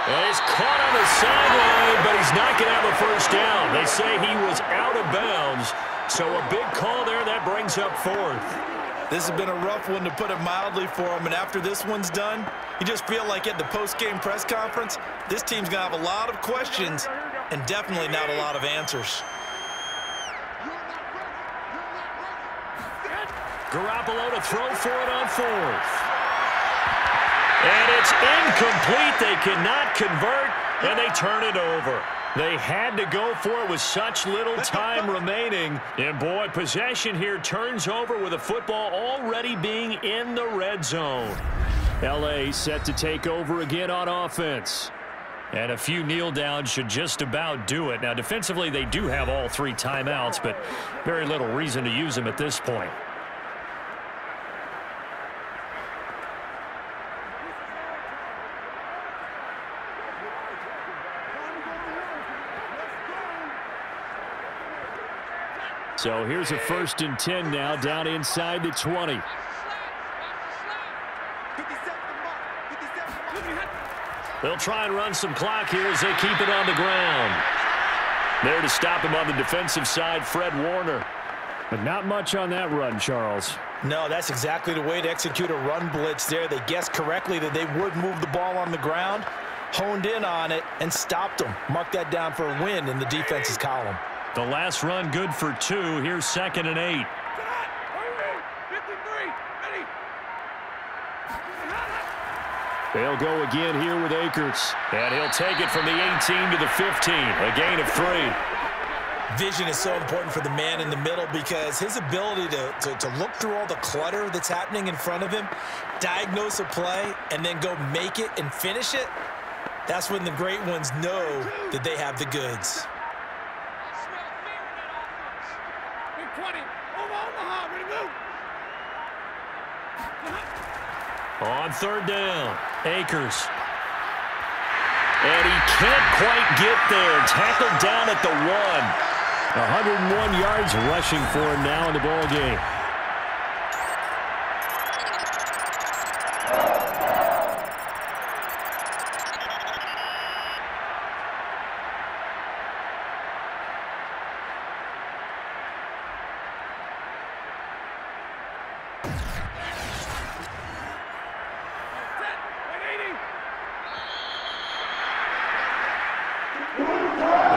And he's caught on the sideline, but he's not going to have a 1st down. They say he was out of bounds, So a big call there that brings up 4th. This has been a rough one, to put it mildly, for him. And after this one's done, you just feel like at the post-game press conference, this team's going to have a lot of questions and definitely not a lot of answers. Garoppolo to throw for it on 4th. And it's incomplete. They cannot convert, and they turn it over. They had to go for it with such little time remaining. And, boy, possession here turns over with the football already being in the red zone. L.A. set to take over again on offense. And a few kneel downs should just about do it. Now, defensively, they do have all 3 timeouts, but very little reason to use them at this point. So here's a 1st and 10 now, down inside the 20. They'll try and run some clock here as they keep it on the ground. There to stop him on the defensive side, Fred Warner. But not much on that run, Charles. No, that's exactly the way to execute a run blitz there. They guessed correctly that they would move the ball on the ground, honed in on it, and stopped them. Mark that down for a win in the defense's column. The last run good for 2. Here's 2nd and 8. They'll go again here with Akers. And he'll take it from the 18 to the 15. A gain of 3. Vision is so important for the man in the middle, because his ability to look through all the clutter that's happening in front of him, diagnose a play, and then go make it and finish it, that's when the great ones know that they have the goods. On 3rd down, Akers. And he can't quite get there. Tackled down at the 1. 101 yards rushing for him now in the ball game.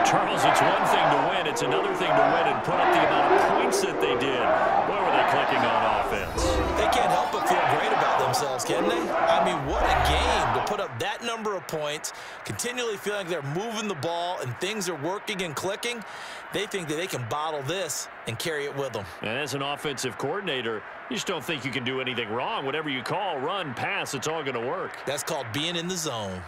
Charles, it's one thing to win. It's another thing to win and put up the amount of points that they did. Where were they clicking on offense? They can't help but feel great about themselves, can they? I mean, what a game to put up that number of points, continually feeling like they're moving the ball and things are working and clicking. They think that they can bottle this and carry it with them. And as an offensive coordinator, you just don't think you can do anything wrong. Whatever you call, run, pass, it's all going to work. That's called being in the zone.